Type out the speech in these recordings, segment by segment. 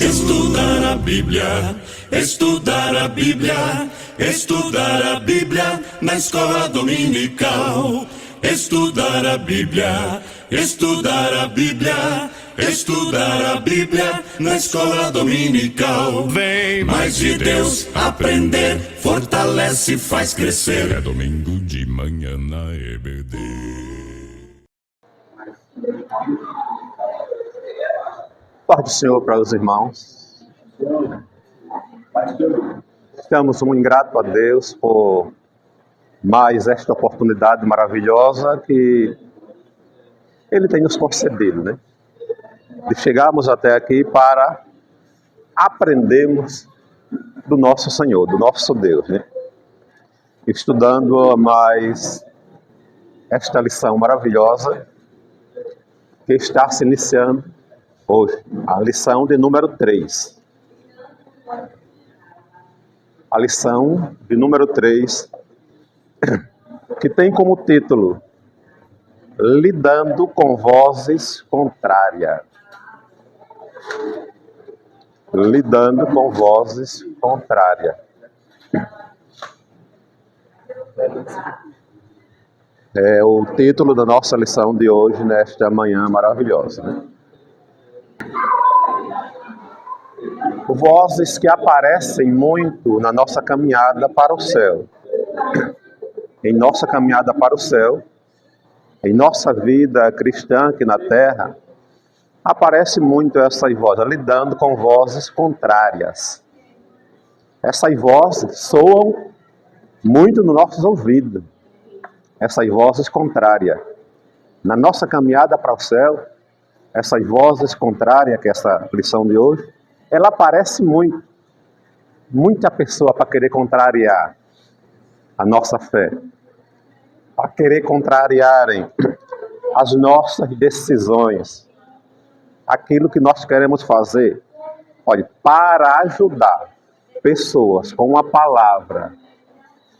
Estudar a Bíblia, estudar a Bíblia, estudar a Bíblia na escola dominical. Estudar a Bíblia, estudar a Bíblia, estudar a Bíblia na escola dominical. Vem mais de Deus aprender, fortalece e faz crescer. É domingo de manhã na EBD. Paz do Senhor para os irmãos. Estamos muito gratos a Deus por mais esta oportunidade maravilhosa que Ele tem nos concedido, né? De chegarmos até aqui para aprendermos do nosso Senhor, do nosso Deus, né? Estudando mais esta lição maravilhosa que está se iniciando hoje, a lição de número 3. A lição de número 3, que tem como título Lidando com Vozes Contrárias. Lidando com Vozes Contrárias. É o título da nossa lição de hoje, nesta manhã maravilhosa, né? Vozes que aparecem muito na nossa caminhada para o céu. Em nossa caminhada para o céu, em nossa vida cristã aqui na terra, aparece muito essas vozes, lidando com vozes contrárias. Essas vozes soam muito nos nossos ouvidos. Essas vozes contrárias. Na nossa caminhada para o céu, essas vozes contrárias, que é essa lição de hoje, ela aparece muito. Muita pessoa para querer contrariar a nossa fé. Para querer contrariarem as nossas decisões. Aquilo que nós queremos fazer. Olha, para ajudar pessoas com uma palavra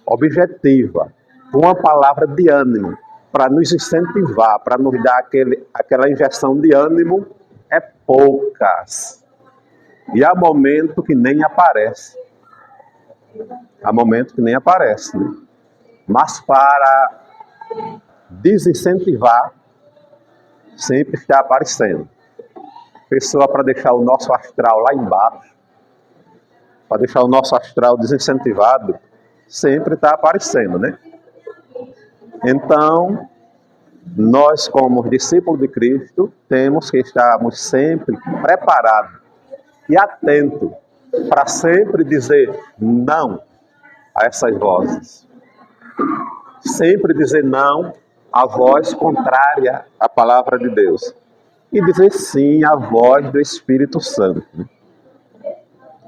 objetiva, uma palavra de ânimo, para nos incentivar, para nos dar aquela injeção de ânimo, é poucas. E há momento que nem aparece. Há momento que nem aparece, né? Mas para desincentivar, sempre está aparecendo. Pessoa para deixar o nosso astral lá embaixo, para deixar o nosso astral desincentivado, sempre está aparecendo, né? Então, nós como discípulos de Cristo, temos que estarmos sempre preparados e atentos para sempre dizer não a essas vozes. Sempre dizer não à voz contrária à palavra de Deus. E dizer sim à voz do Espírito Santo.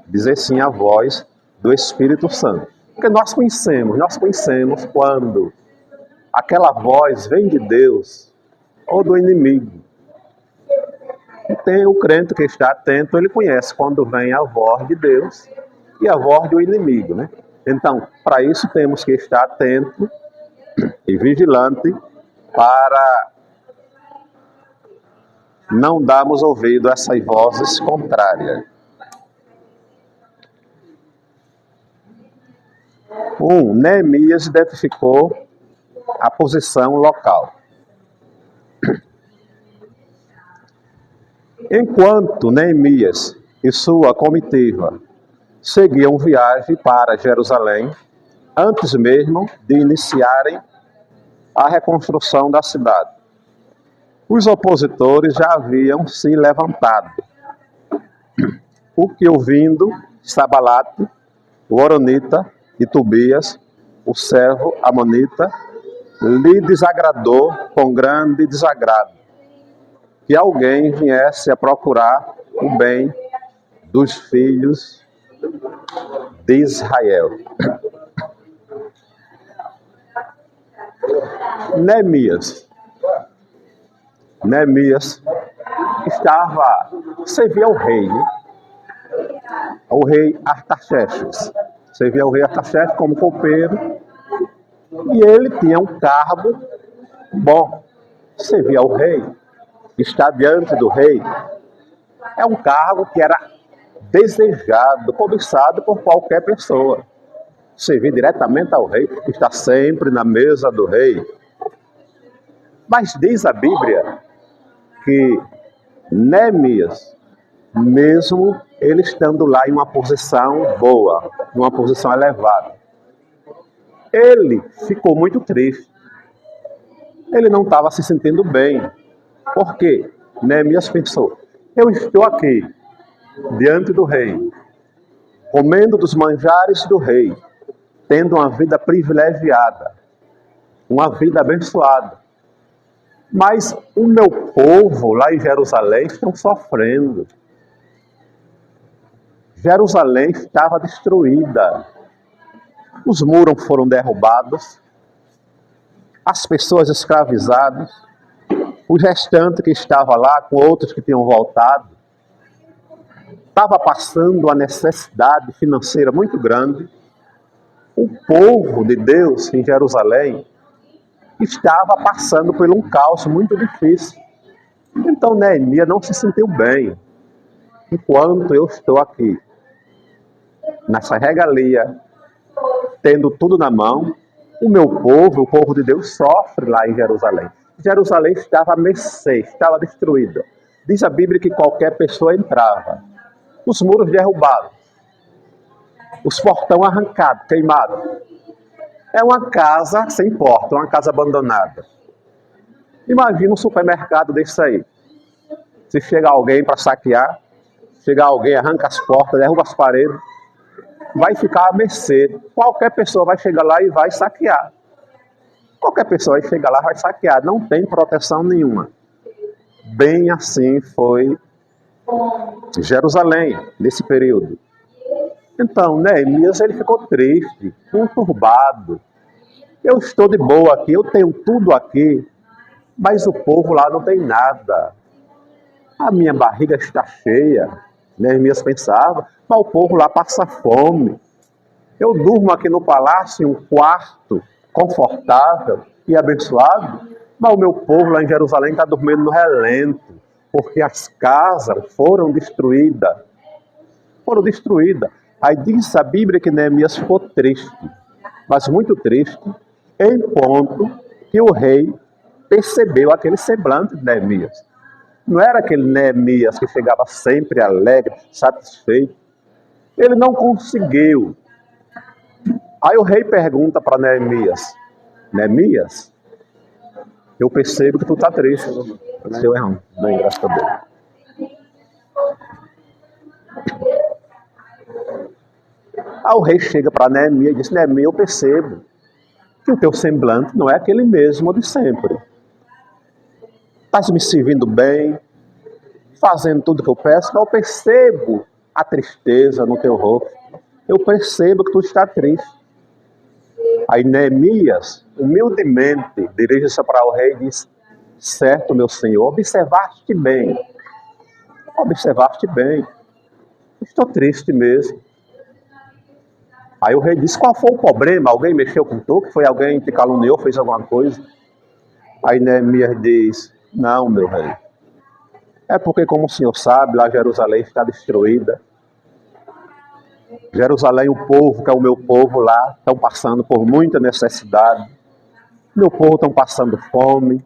Dizer sim à voz do Espírito Santo. Porque nós conhecemos quando aquela voz vem de Deus ou do inimigo. E tem o crente que está atento, ele conhece quando vem a voz de Deus e a voz do inimigo, né? Então, para isso temos que estar atento e vigilante para não darmos ouvido a essas vozes contrárias. 1. Neemias identificou a posição local. Enquanto Neemias e sua comitiva seguiam viagem para Jerusalém, antes mesmo de iniciarem a reconstrução da cidade, os opositores já haviam se levantado. O que ouvindo Sabalate, o Horonita e Tobias, o servo amonita, lhe desagradou com grande desagrado que alguém viesse a procurar o bem dos filhos de Israel. Neemias servia ao rei, né? O rei Artaxerxes. Servia ao rei Artaxerxes como copeiro, e ele tinha um cargo bom. servir ao rei, estar diante do rei, é um cargo que era desejado, cobiçado por qualquer pessoa. Servir diretamente ao rei, estar sempre na mesa do rei. Mas diz a Bíblia que Neemias, mesmo ele estando lá em uma posição boa, em uma posição elevada, ele ficou muito triste. Ele não estava se sentindo bem. Por quê? Neemias pensou: eu estou aqui, diante do rei, comendo dos manjares do rei, tendo uma vida privilegiada, uma vida abençoada. Mas o meu povo lá em Jerusalém estão sofrendo. Jerusalém estava destruída. Os muros foram derrubados, as pessoas escravizadas, o restante que estava lá, com outros que tinham voltado, estava passando uma necessidade financeira muito grande. O povo de Deus em Jerusalém estava passando por um caos muito difícil. Então Neemias não se sentiu bem. Enquanto eu estou aqui, nessa regalia, tendo tudo na mão, o meu povo, o povo de Deus, sofre lá em Jerusalém. Jerusalém estava a mercê, estava destruída. Diz a Bíblia que qualquer pessoa entrava. Os muros derrubados, os portões arrancados, queimados. É uma casa sem porta, uma casa abandonada. Imagina um supermercado desse aí. Se chega alguém para saquear, chega alguém, arranca as portas, derruba as paredes, vai ficar à mercê. Qualquer pessoa vai chegar lá e vai saquear. Qualquer pessoa vai chegar lá e vai saquear. Não tem proteção nenhuma. Bem assim foi Jerusalém, nesse período. Então, Neemias, ele ficou triste, conturbado. Eu estou de boa aqui, eu tenho tudo aqui, mas o povo lá não tem nada. A minha barriga está cheia, Neemias pensava, mas o povo lá passa fome. Eu durmo aqui no palácio em um quarto confortável e abençoado, mas o meu povo lá em Jerusalém está dormindo no relento, porque as casas foram destruídas. Foram destruídas. Aí diz a Bíblia que Neemias ficou triste, mas muito triste, em ponto que o rei percebeu aquele semblante de Neemias. Não era aquele Neemias que chegava sempre alegre, satisfeito. Ele não conseguiu. Aí o rei pergunta para Neemias: Neemias, eu percebo que tu está triste. Seu errão. Bem, graças a Deus. Aí o rei chega para Neemias e diz: Neemias, eu percebo que o teu semblante não é aquele mesmo de sempre. Estás me servindo bem, fazendo tudo que eu peço, mas eu percebo a tristeza no teu rosto. Eu percebo que tu está triste. Aí Neemias, humildemente, dirige-se para o rei e diz: certo, meu senhor, observaste bem. Observaste bem. Estou triste mesmo. Aí o rei disse: qual foi o problema? Alguém mexeu com tu? Foi alguém que te caluniou, fez alguma coisa? Aí Neemias diz: não, meu rei. É porque, como o senhor sabe, lá Jerusalém está destruída. Jerusalém, o povo, que é o meu povo lá, estão passando por muita necessidade. Meu povo estão passando fome.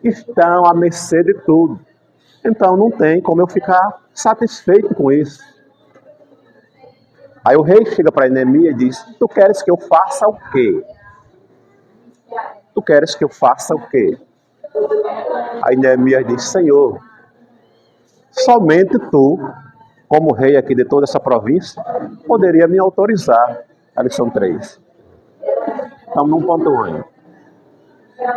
Estão à mercê de tudo. Então não tem como eu ficar satisfeito com isso. Aí o rei chega para Neemias e diz: tu queres que eu faça o quê? Tu queres que eu faça o quê? Aí Neemias diz: Senhor, somente tu, como rei aqui de toda essa província, poderia me autorizar. A lição 3. Estamos num ponto 1.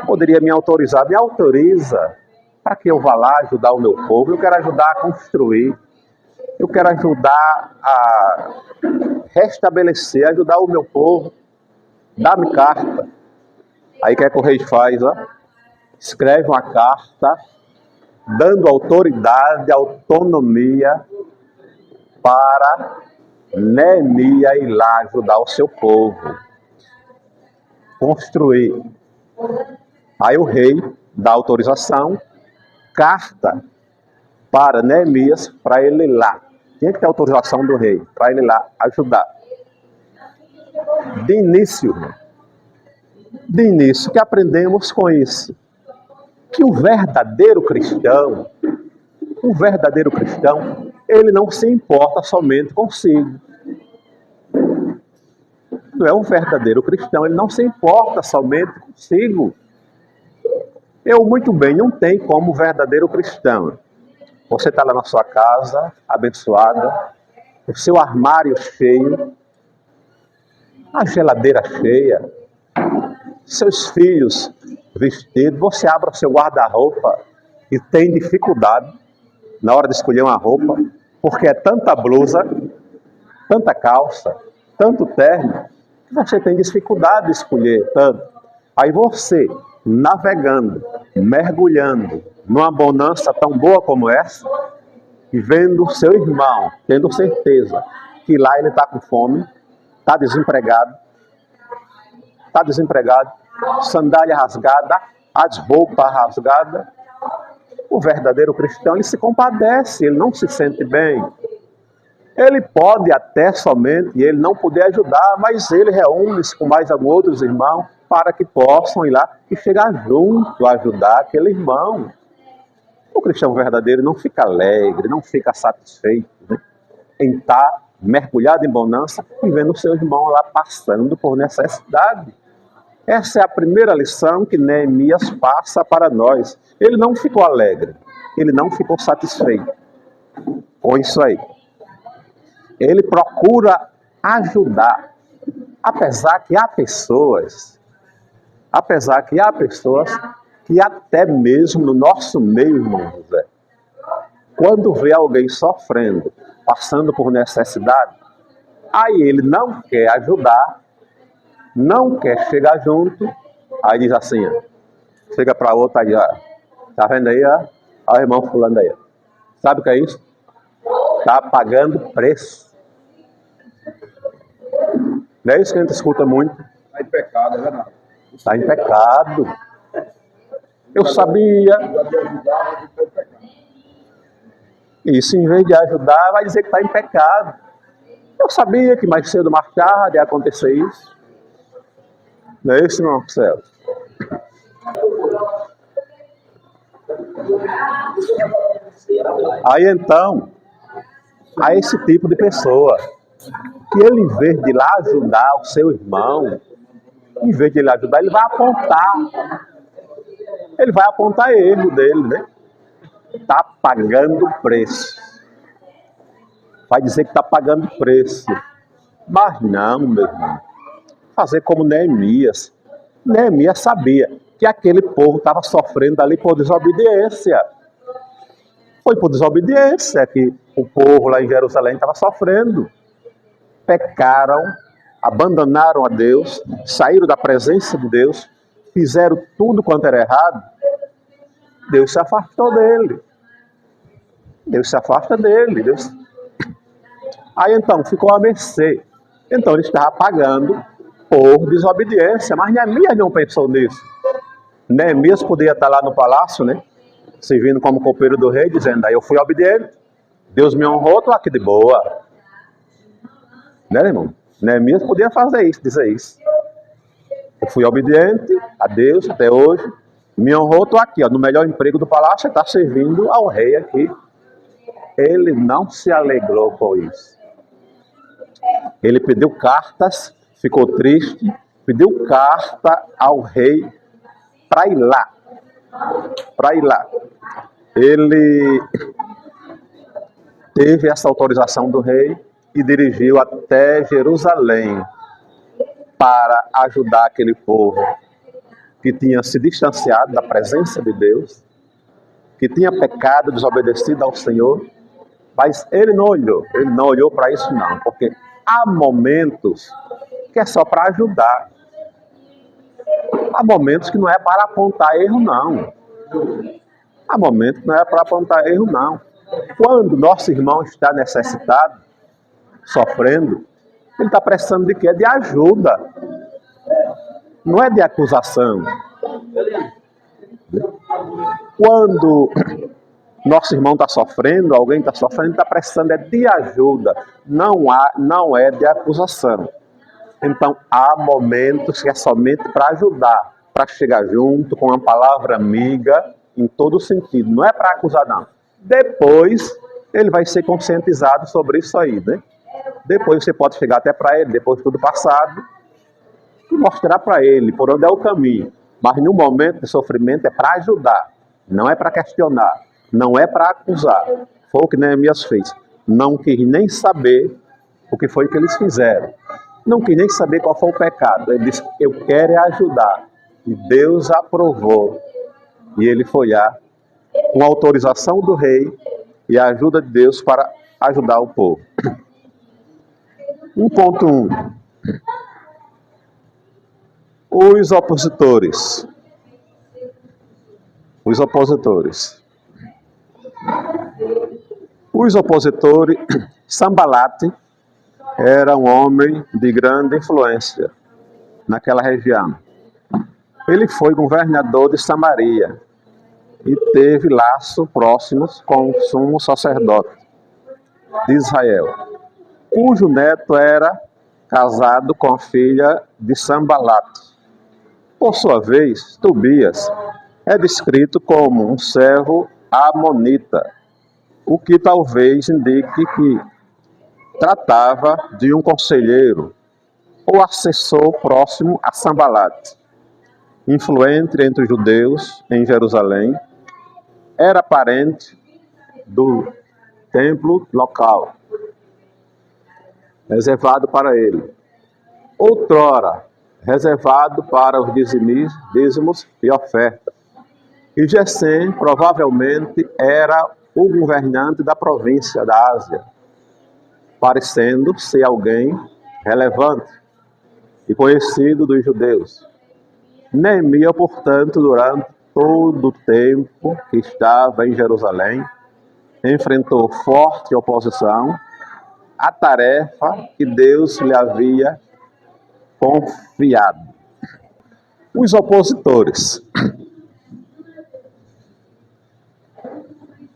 Poderia me autorizar. Me autoriza para que eu vá lá ajudar o meu povo. Eu quero ajudar a construir. Eu quero ajudar a restabelecer, ajudar o meu povo. Dá-me carta. Aí o que é que o rei faz? Ó? Escreve uma carta dando autoridade, autonomia para Neemias ir lá ajudar o seu povo. Construir. Aí o rei dá autorização, carta para Neemias, para ele ir lá. Tinha que ter autorização do rei, para ele ir lá ajudar. De início, o que aprendemos com isso? Que o verdadeiro cristão, ele não se importa somente consigo. Não é um verdadeiro cristão, ele não se importa somente consigo. Eu muito bem não tenho como verdadeiro cristão. Você está lá na sua casa, abençoada, o seu armário cheio, a geladeira cheia, seus filhos vestidos, você abre o seu guarda-roupa e tem dificuldade na hora de escolher uma roupa, porque é tanta blusa, tanta calça, tanto terno, que você tem dificuldade de escolher tanto. Aí você, navegando, mergulhando numa bonança tão boa como essa, e vendo o seu irmão, tendo certeza que lá ele está com fome, está desempregado, sandália rasgada, as roupas rasgadas, o verdadeiro cristão, ele se compadece, ele não se sente bem. Ele pode até somente, ele não poder ajudar, mas ele reúne-se com mais alguns outros irmãos para que possam ir lá e chegar junto a ajudar aquele irmão. O cristão verdadeiro não fica alegre, não fica satisfeito, né, em estar mergulhado em bonança e vendo o seu irmão lá passando por necessidade. Essa é a primeira lição que Neemias passa para nós. Ele não ficou alegre, ele não ficou satisfeito com isso aí. Ele procura ajudar, apesar que há pessoas que até mesmo no nosso meio, irmão José, quando vê alguém sofrendo, passando por necessidade, aí ele não quer ajudar, não quer chegar junto, aí diz assim, ó, chega para outra aí, ó, tá vendo aí, ó, o irmão fulano aí, ó. Sabe o que é isso? Tá pagando preço. Não é isso que a gente escuta muito? Está em pecado, é verdade. Está em pecado. Eu sabia. Isso, em vez de ajudar, vai dizer que está em pecado. Eu sabia que mais cedo ou mais tarde ia acontecer isso. Não é isso, irmão Marcelo? Aí então, há esse tipo de pessoa que ele, em vez de ir lá ajudar o seu irmão, em vez de ele ajudar, ele vai apontar. Ele vai apontar erro dele, né? Está pagando preço. Vai dizer que está pagando preço. Mas não, meu irmão. Fazer como Neemias. Neemias sabia que aquele povo estava sofrendo ali por desobediência. Foi por desobediência que o povo lá em Jerusalém estava sofrendo. Pecaram, abandonaram a Deus, saíram da presença de Deus, fizeram tudo quanto era errado. Deus se afastou dele. Deus se afasta dele. Deus... Aí então ficou à mercê. Então ele estava pagando por desobediência. Mas Neemias não pensou nisso. Neemias podia estar lá no palácio, né? Servindo como copeiro do rei, dizendo, aí eu fui obediente. Deus me honrou, estou aqui de boa. Né, irmão? Neemias podia fazer isso, dizer isso. Eu fui obediente a Deus até hoje. Me honrou, estou aqui, ó, no melhor emprego do palácio, está servindo ao rei aqui. Ele não se alegrou com isso. Ele pediu cartas, ficou triste, pediu carta ao rei para ir lá. Para ir lá. Ele teve essa autorização do rei e dirigiu até Jerusalém para ajudar aquele povo que tinha se distanciado da presença de Deus, que tinha pecado, desobedecido ao Senhor, mas ele não olhou para isso não, porque há momentos que é só para ajudar. Há momentos que não é para apontar erro não. Há momentos que não é para apontar erro não. Quando nosso irmão está necessitado, sofrendo, ele está precisando de quê? De ajuda. Não é de acusação. Quando nosso irmão está sofrendo, alguém está sofrendo, está precisando de ajuda, não é de acusação. Então, há momentos que é somente para ajudar, para chegar junto com uma palavra amiga, em todo sentido. Não é para acusar, não. Depois, ele vai ser conscientizado sobre isso aí, né? Depois você pode chegar até para ele, depois de tudo passado, e mostrar para ele por onde é o caminho. Mas no momento de sofrimento é para ajudar, não é para questionar, não é para acusar. Foi o que Neemias fez. Não quis nem saber o que foi que eles fizeram. Não quis nem saber qual foi o pecado. Ele disse, eu quero é ajudar. E Deus aprovou. E ele foi lá, com a autorização do rei e a ajuda de Deus para ajudar o povo. 1.1. Os opositores. Os opositores. Os opositores, Sambalate era um homem de grande influência naquela região. Ele foi governador de Samaria e teve laços próximos com o sumo sacerdote de Israel, cujo neto era casado com a filha de Sambalate. Por sua vez, Tobias é descrito como um servo amonita, o que talvez indique que tratava de um conselheiro ou assessor próximo a Sambalate, influente entre os judeus em Jerusalém, era parente do templo local, reservado para ele. Outrora, reservado para os dízimos e ofertas. E Gesem provavelmente era o governante da província da Ásia, parecendo ser alguém relevante e conhecido dos judeus. Neemias, portanto, durante todo o tempo que estava em Jerusalém, enfrentou forte oposição à tarefa que Deus lhe havia confiado. Os opositores.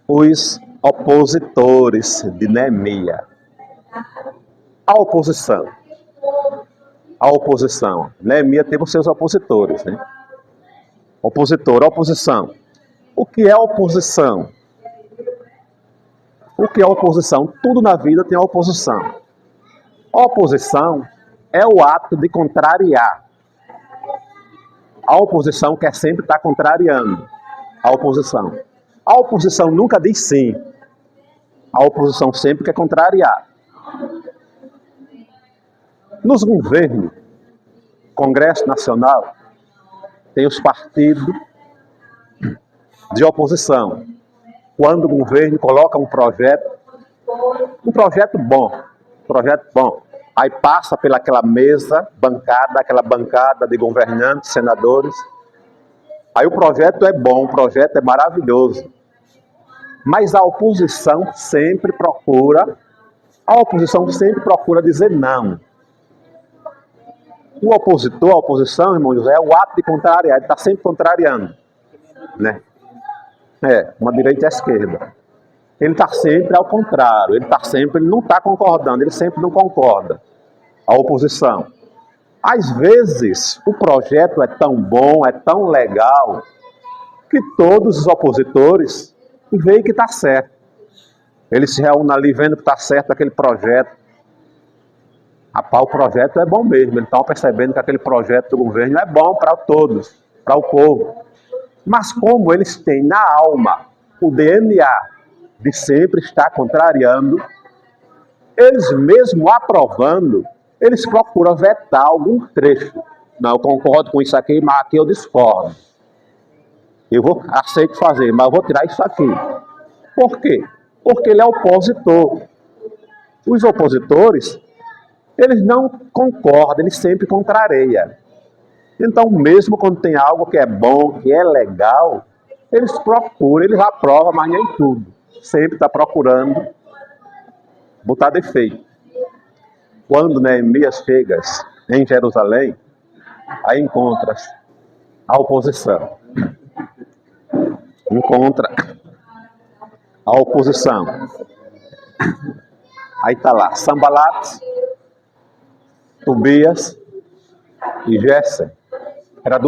Os opositores de Neemias. A oposição. A oposição. Neemias teve os seus opositores, né? Opositor, oposição. O que é oposição? O que é oposição? Tudo na vida tem oposição. Oposição é o ato de contrariar. A oposição quer sempre estar contrariando a oposição. A oposição nunca diz sim. A oposição sempre quer contrariar. Nos governos, Congresso Nacional, tem os partidos de oposição. Quando o governo coloca um projeto bom, aí passa pelaquela mesa, aquela bancada de governantes, senadores, aí o projeto é bom, o projeto é maravilhoso, mas a oposição sempre procura dizer não. O opositor, a oposição, irmão José, é o ato de contrariar, ele está sempre contrariando, né? Uma direita e a esquerda. Ele está sempre ao contrário, ele não está concordando, ele sempre não concorda. A oposição. Às vezes, o projeto é tão bom, é tão legal, que todos os opositores veem que está certo. Eles se reúnem ali vendo que está certo aquele projeto. O projeto é bom mesmo, eles estão percebendo que aquele projeto do governo é bom para todos, para o povo. Mas como eles têm na alma o DNA de sempre estar contrariando, eles mesmo aprovando, eles procuram vetar algum trecho. Não, eu concordo com isso aqui, mas aqui eu discordo. Aceito fazer, mas eu vou tirar isso aqui. Por quê? Porque ele é opositor. Os opositores, eles não concordam, eles sempre contrariam. Então, mesmo quando tem algo que é bom, que é legal, eles procuram, eles aprovam, mas nem tudo. Sempre está procurando botar defeito. Quando Neemias chega em Jerusalém, aí encontra a oposição. encontra a oposição. Aí está lá, Sanbalat, Tobias e Gésem. Eram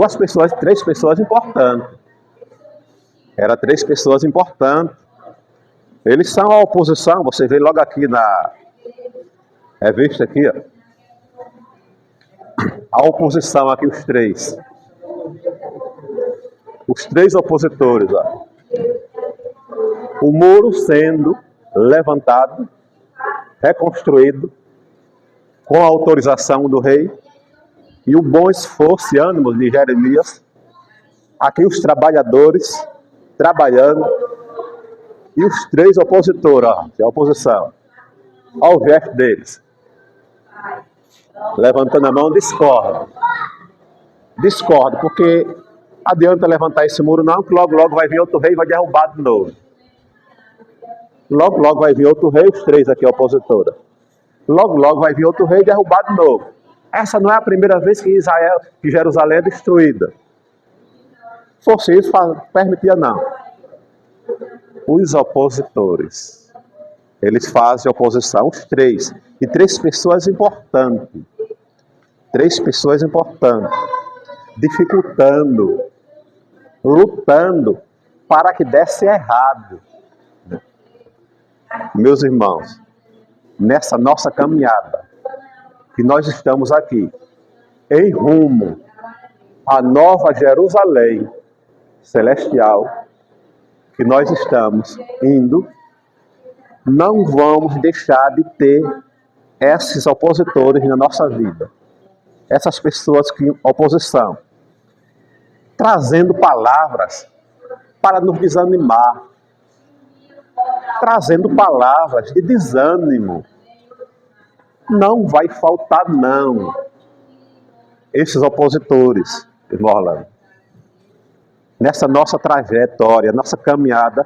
três pessoas importantes. Eram três pessoas importantes. Eles são a oposição, você vê logo aqui na revista aqui, ó. A oposição aqui, os três. Os três opositores, ó. O muro sendo levantado, reconstruído, com a autorização do rei, e o bom esforço e ânimo de Jeremias. Aqui os trabalhadores trabalhando, e os três opositores, ó, a oposição. Olha o gesto deles. Levantando a mão, discordo. Discordo, porque adianta levantar esse muro não, que logo logo vai vir outro rei e vai derrubar de novo. Logo logo vai vir outro rei, os três aqui, opositora. Logo logo vai vir outro rei e derrubar de novo. Essa não é a primeira vez que Jerusalém é destruída. Se fosse isso, permitia não. Os opositores, eles fazem oposição, os três. E três pessoas importantes. Três pessoas importantes. Dificultando, lutando para que desse errado. Meus irmãos, nessa nossa caminhada, que nós estamos aqui, em rumo à nova Jerusalém celestial, que nós estamos indo, não vamos deixar de ter esses opositores na nossa vida. Essas pessoas que oposição, trazendo palavras para nos desanimar, trazendo palavras de desânimo. Não vai faltar não. Esses opositores, irmão Orlando, nessa nossa trajetória, nossa caminhada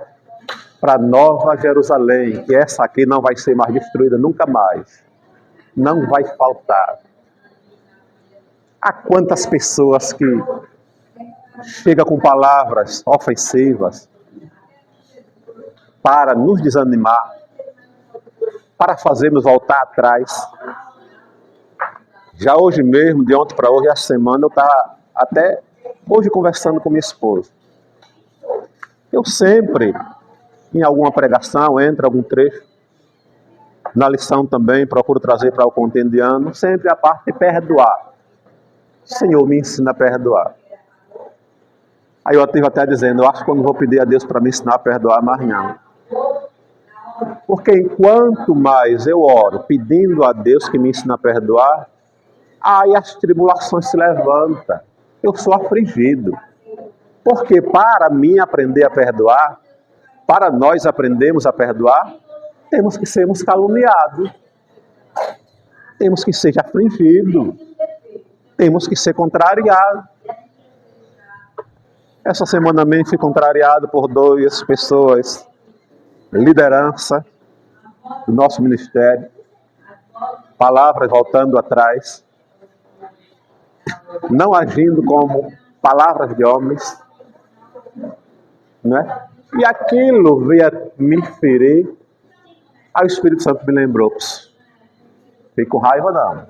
para a nova Jerusalém, que essa aqui não vai ser mais destruída nunca mais. Não vai faltar. Há quantas pessoas que chegam com palavras ofensivas para nos desanimar, para fazermos voltar atrás. Já hoje mesmo, de ontem para hoje, essa semana, eu estava até hoje conversando com minha esposa. Eu sempre, em alguma pregação, entra algum trecho, na lição também, procuro trazer para o cotidiano, sempre a parte de perdoar. Senhor, me ensina a perdoar. Aí eu estive até dizendo, eu acho que eu não vou pedir a Deus para me ensinar a perdoar mais não. Porque enquanto mais eu oro pedindo a Deus que me ensine a perdoar, aí as tribulações se levantam. Eu sou afligido. Porque para mim aprender a perdoar, para nós aprendermos a perdoar, temos que sermos caluniados. Temos que ser afligidos. Temos que ser contrariados. Essa semana também fui contrariado por duas pessoas, liderança do nosso ministério, palavras voltando atrás, não agindo como palavras de homens, né? E aquilo veio me ferir, aí o Espírito Santo me lembrou, fique com raiva não,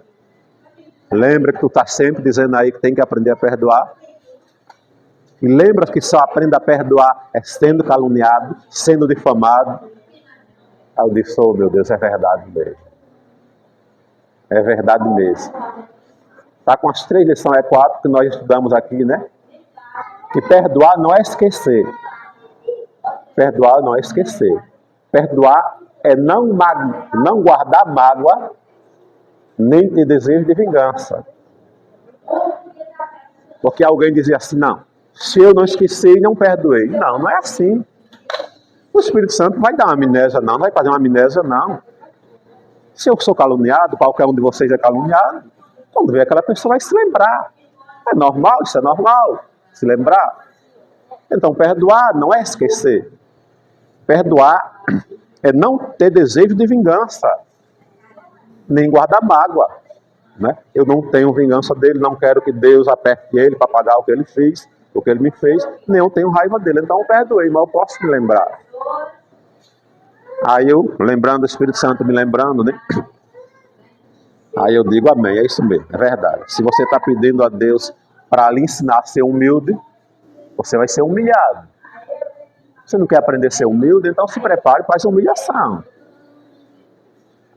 lembra que tu está sempre dizendo aí que tem que aprender a perdoar, e lembra que só aprende a perdoar é sendo caluniado, sendo difamado. Aí eu disse, oh meu Deus, é verdade mesmo. É verdade mesmo. Está com as 3 lições, 4 que nós estudamos aqui, né? Que perdoar não é esquecer. Perdoar não é esquecer. Perdoar é não guardar mágoa, nem ter desejo de vingança. Porque alguém dizia assim, não. Se eu não esqueci e não perdoei. Não, não é assim. O Espírito Santo vai dar uma amnésia, não. Não vai fazer uma amnésia, não. Se eu sou caluniado, qualquer um de vocês é caluniado, quando vê aquela pessoa vai se lembrar. É normal, isso é normal. Se lembrar. Então, perdoar não é esquecer. Perdoar é não ter desejo de vingança. Nem guardar mágoa. Né? Eu não tenho vingança dele, não quero que Deus aperte ele para pagar o que ele fez. o que ele me fez, nem eu tenho raiva dele. Então eu perdoei, mas eu posso me lembrar. Aí eu, lembrando, o Espírito Santo me lembrando, né? Aí eu digo amém, é isso mesmo, é verdade. Se você está pedindo a Deus para lhe ensinar a ser humilde, você vai ser humilhado. Você não quer aprender a ser humilde, então se prepare para essa humilhação.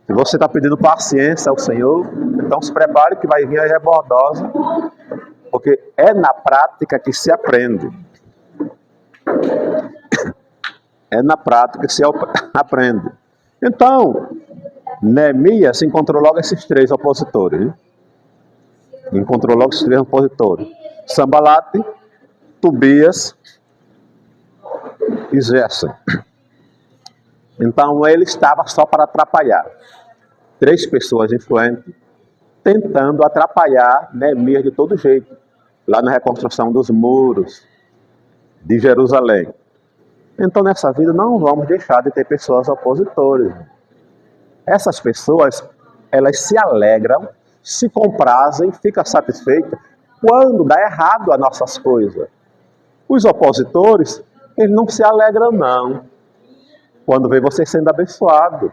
Se você está pedindo paciência ao Senhor, então se prepare que vai vir a rebordosa, porque é na prática que se aprende. É na prática que se aprende. Então, Neemias encontrou logo esses três opositores. Né? Encontrou logo esses três opositores. Sambalate, Tobias e Gessem. Então ele estava só para atrapalhar. Três pessoas influentes tentando atrapalhar Neemias de todo jeito. Lá na reconstrução dos muros de Jerusalém. Então nessa vida não vamos deixar de ter pessoas opositores. Essas pessoas, elas se alegram, se comprazem, ficam satisfeitas quando dá errado as nossas coisas. Os opositores, eles não se alegram não, quando vê você sendo abençoado.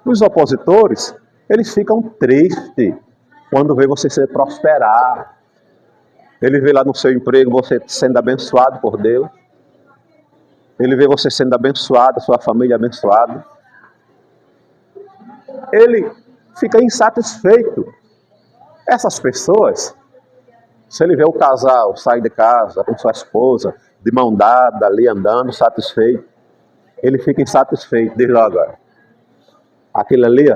Os opositores, eles ficam tristes quando vê você se prosperar. Ele vê lá no seu emprego você sendo abençoado por Deus. Ele vê você sendo abençoado, sua família abençoada. Ele fica insatisfeito. Essas pessoas, se ele vê o casal sair de casa com sua esposa, de mão dada, ali andando, satisfeito, ele fica insatisfeito, diz logo, aquilo ali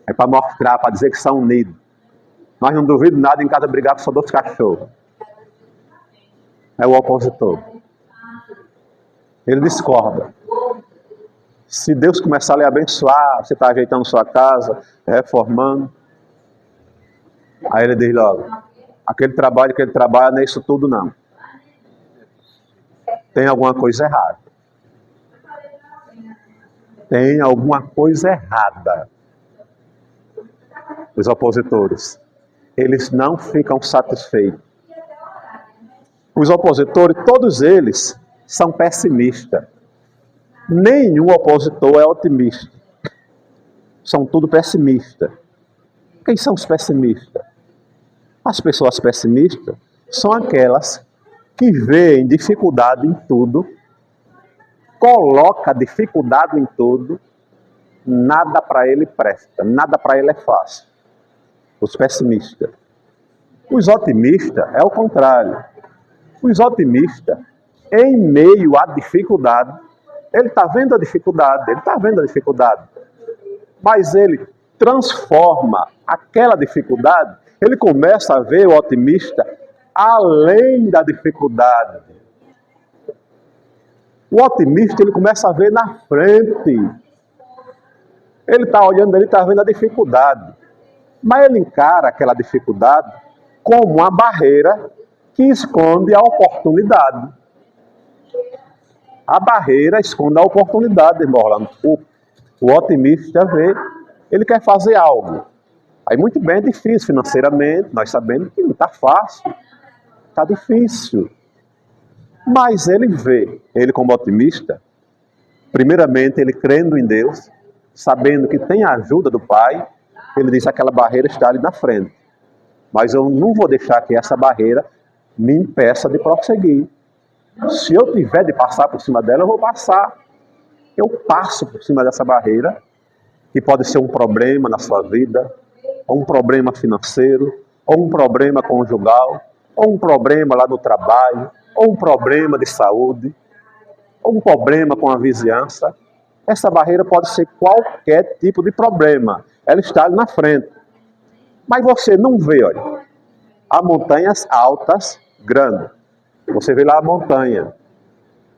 é para mostrar, para dizer que são unidos. Mas não duvido nada em casa brigar com só dois cachorros. É o opositor. Ele discorda. Se Deus começar a lhe abençoar, você está ajeitando sua casa, reformando. Aí ele diz logo, aquele trabalho que ele trabalha não é isso tudo não. Tem alguma coisa errada. Tem alguma coisa errada. Os opositores, eles não ficam satisfeitos. Os opositores, todos eles, são pessimistas. Nenhum opositor é otimista. São tudo pessimistas. Quem são os pessimistas? As pessoas pessimistas são aquelas que veem dificuldade em tudo, coloca dificuldade em tudo, nada para ele presta, nada para ele é fácil. Os pessimistas. Os otimistas é o contrário. Os otimistas, em meio à dificuldade, ele está vendo a dificuldade, mas ele transforma aquela dificuldade, ele começa a ver o otimista além da dificuldade. O otimista, ele começa a ver na frente. Ele está olhando, ele está vendo a dificuldade, mas ele encara aquela dificuldade como uma barreira que esconde a oportunidade. A barreira esconde a oportunidade, irmão Orlando. O otimista vê, ele quer fazer algo. Aí muito bem, é difícil financeiramente, nós sabemos que não está fácil, está difícil. Mas ele vê, ele como otimista, primeiramente ele crendo em Deus, sabendo que tem a ajuda do Pai, ele diz que aquela barreira está ali na frente. Mas eu não vou deixar que essa barreira me impeça de prosseguir. Se eu tiver de passar por cima dela, eu vou passar. Eu passo por cima dessa barreira, que pode ser um problema na sua vida, ou um problema financeiro, ou um problema conjugal, ou um problema lá no trabalho, ou um problema de saúde, ou um problema com a vizinhança. Essa barreira pode ser qualquer tipo de problema. Ela está ali na frente. Mas você não vê, olha, há montanhas altas, grandes. Você vê lá a montanha.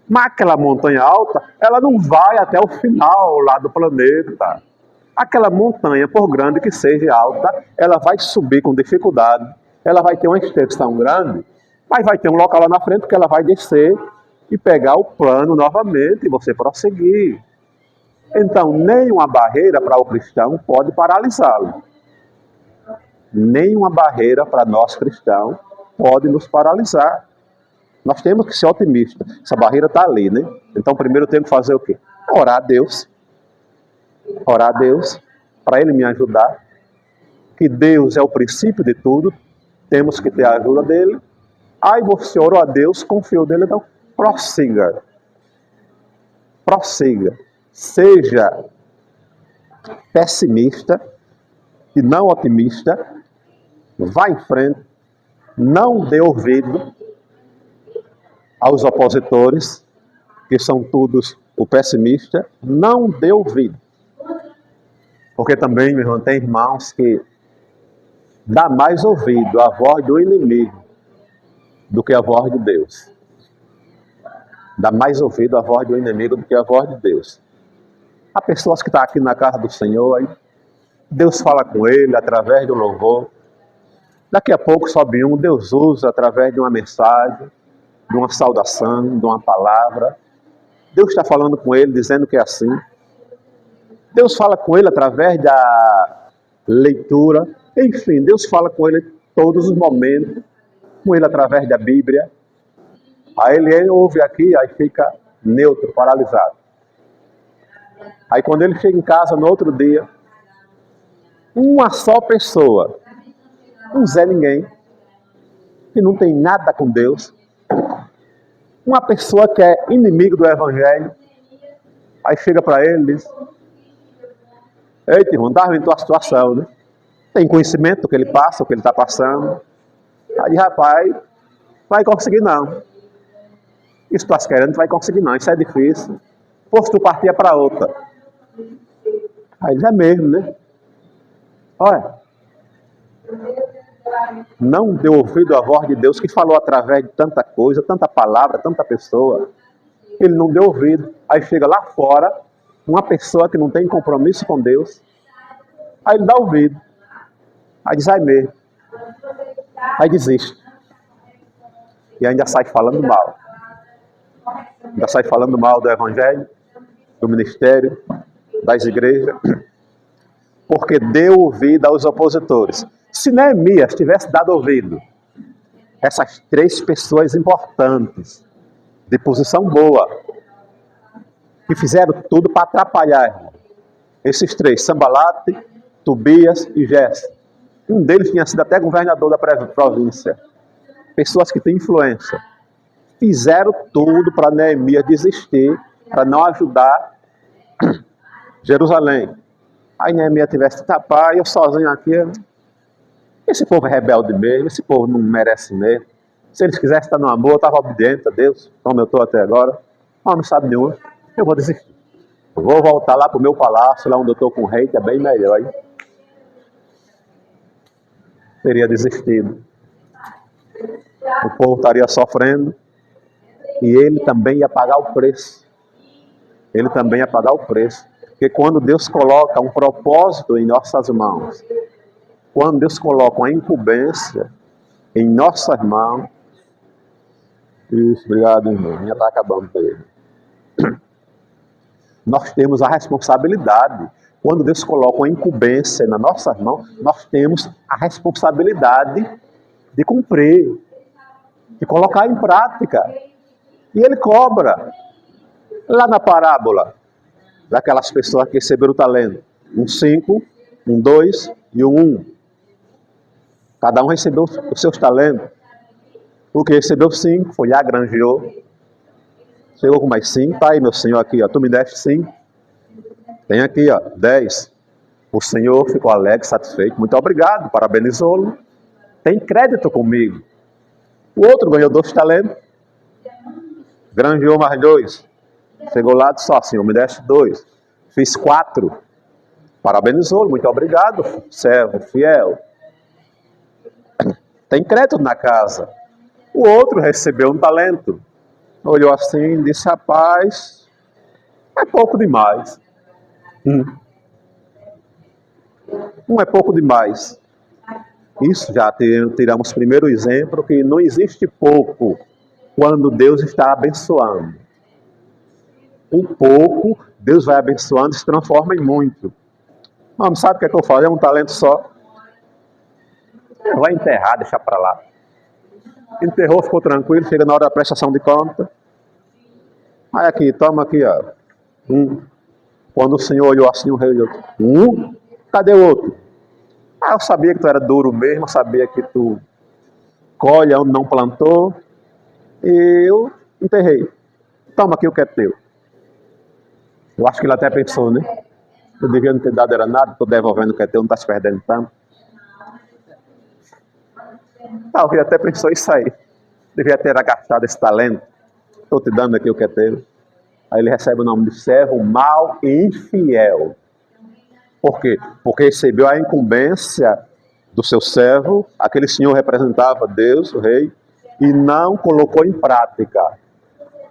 Mas aquela montanha alta, ela não vai até o final lá do planeta. Aquela montanha, por grande que seja alta, ela vai subir com dificuldade. Ela vai ter uma extensão grande, mas vai ter um local lá na frente que ela vai descer e pegar o plano novamente e você prosseguir. Então, nenhuma barreira para o cristão pode paralisá-lo. Nenhuma barreira para nós cristãos pode nos paralisar. Nós temos que ser otimistas. Essa barreira está ali, né? Então, primeiro temos que fazer o quê? Orar a Deus. Orar a Deus para Ele me ajudar. Que Deus é o princípio de tudo. Temos que ter a ajuda dEle. Aí você orou a Deus, confiou nele, então prossiga. Prossiga. Seja pessimista e não otimista. Vá em frente. Não dê ouvido aos opositores, que são todos o pessimista. Não dê ouvido. Porque também, meu irmão, tem irmãos que dá mais ouvido à voz do inimigo do que a voz de Deus. Dá mais ouvido à voz do inimigo do que a voz de Deus. Há pessoas que estão aqui na casa do Senhor, aí Deus fala com ele através do louvor. Daqui a pouco sobe um, Deus usa através de uma mensagem, de uma saudação, de uma palavra. Deus está falando com ele, dizendo que é assim. Deus fala com ele através da leitura. Enfim, Deus fala com ele em todos os momentos. Com ele através da Bíblia. Aí ele ouve aqui, aí fica neutro, paralisado. Aí quando ele chega em casa no outro dia, uma só pessoa, um Zé Ninguém, que não tem nada com Deus, uma pessoa que é inimigo do Evangelho, aí chega para ele e diz: eita, irmão, estava vendo tua situação, né? Tem conhecimento do que ele passa, o que ele está passando. Aí, rapaz, não vai conseguir não. Isso tu estás querendo, não vai conseguir não, isso é difícil. Pô, se tu partia para outra. Aí já é mesmo, né? Olha, não deu ouvido à voz de Deus que falou através de tanta coisa, tanta palavra, tanta pessoa. Ele não deu ouvido. Aí chega lá fora, uma pessoa que não tem compromisso com Deus. Aí ele dá ouvido. Aí diz: ai mesmo. Aí desiste. E ainda sai falando mal. Ainda sai falando mal do Evangelho, do ministério, das igrejas. Porque deu ouvido aos opositores. Se Neemias tivesse dado ouvido, essas três pessoas importantes, de posição boa, que fizeram tudo para atrapalhar, esses três, Sambalate, Tobias e Gésem. Um deles tinha sido até governador da província. Pessoas que têm influência. Fizeram tudo para Neemias desistir, para não ajudar Jerusalém. Aí Neemias tivesse: rapaz, eu sozinho aqui, esse povo é rebelde mesmo, esse povo não merece mesmo. Se eles quisessem estar no amor, eu estava obediente a Deus, como eu estou até agora. Mas não sabe nenhum, eu vou desistir. Eu vou voltar lá para o meu palácio, lá onde eu estou com o rei, que é bem melhor. Aí teria desistido. O povo estaria sofrendo e ele também ia pagar o preço. Ele também ia pagar o preço. Porque quando Deus coloca um propósito em nossas mãos, quando Deus coloca uma incumbência em nossas mãos, isso, obrigado, irmão, já está acabando ele. Nós temos a responsabilidade. Quando Deus coloca uma incumbência nas nossas mãos, nós temos a responsabilidade de cumprir, de colocar em prática. E Ele cobra. Lá na parábola daquelas pessoas que receberam o talento, 5, 2 e 1. Cada um recebeu os seus talentos. O que recebeu 5 foi lá, granjeou. Chegou com mais 5, tá aí meu senhor aqui, ó, tu me deste 5. Tem aqui, ó, 10. O senhor ficou alegre, satisfeito. Muito obrigado, parabenizou-lo. Tem crédito comigo. O outro ganhou 2 talentos. Granjeou mais 2. Chegou lá e disse: ó, senhor, me deste 2. Fiz 4. Parabenizou-lo. Muito obrigado, servo fiel. Tem crédito na casa. O outro recebeu um talento. Olhou assim e disse: rapaz, é pouco demais. Não é pouco demais. Isso já tiramos o primeiro exemplo, que não existe pouco quando Deus está abençoando. O pouco, Deus vai abençoando e se transforma em muito. Não sabe o que é que eu falo? É um talento só. Vai enterrar, deixar para lá. enterrou, ficou tranquilo, chega na hora da prestação de conta. Aí aqui, toma aqui, ó. Quando o senhor olhou assim, o rei olhou. Cadê o outro? Eu sabia que tu era duro mesmo, eu sabia que tu colhe onde não plantou. E eu enterrei. Toma aqui o que é teu. Eu acho que ele até pensou, né? Eu devia não ter dado era nada, tô devolvendo o que é teu, não tá se perdendo tanto. Talvez até pensou isso aí. Devia ter agastado esse talento. Estou te dando aqui o que é teu. Aí ele recebe o nome de servo mau e infiel. Por quê? Porque recebeu a incumbência do seu servo, aquele senhor representava Deus, o rei, e não colocou em prática.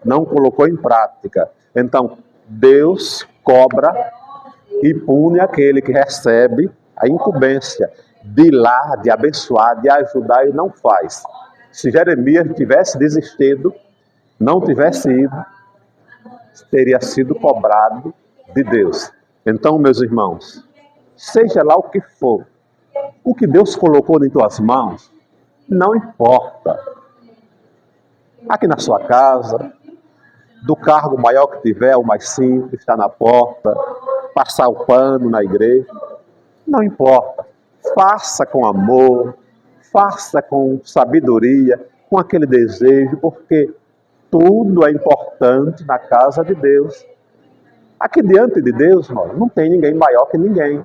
Não colocou em prática. Então, Deus cobra e pune aquele que recebe a incumbência de ir lá, de abençoar, de ajudar e não faz. Se Jeremias tivesse desistido, não tivesse ido, teria sido cobrado de Deus. Então, meus irmãos, seja lá o que for, o que Deus colocou em tuas mãos, não importa. Aqui na sua casa, do cargo maior que tiver, o mais simples, está na porta, passar o pano na igreja, não importa. Faça com amor, faça com sabedoria, com aquele desejo, porque tudo é importante na casa de Deus. Aqui diante de Deus, não tem ninguém maior que ninguém.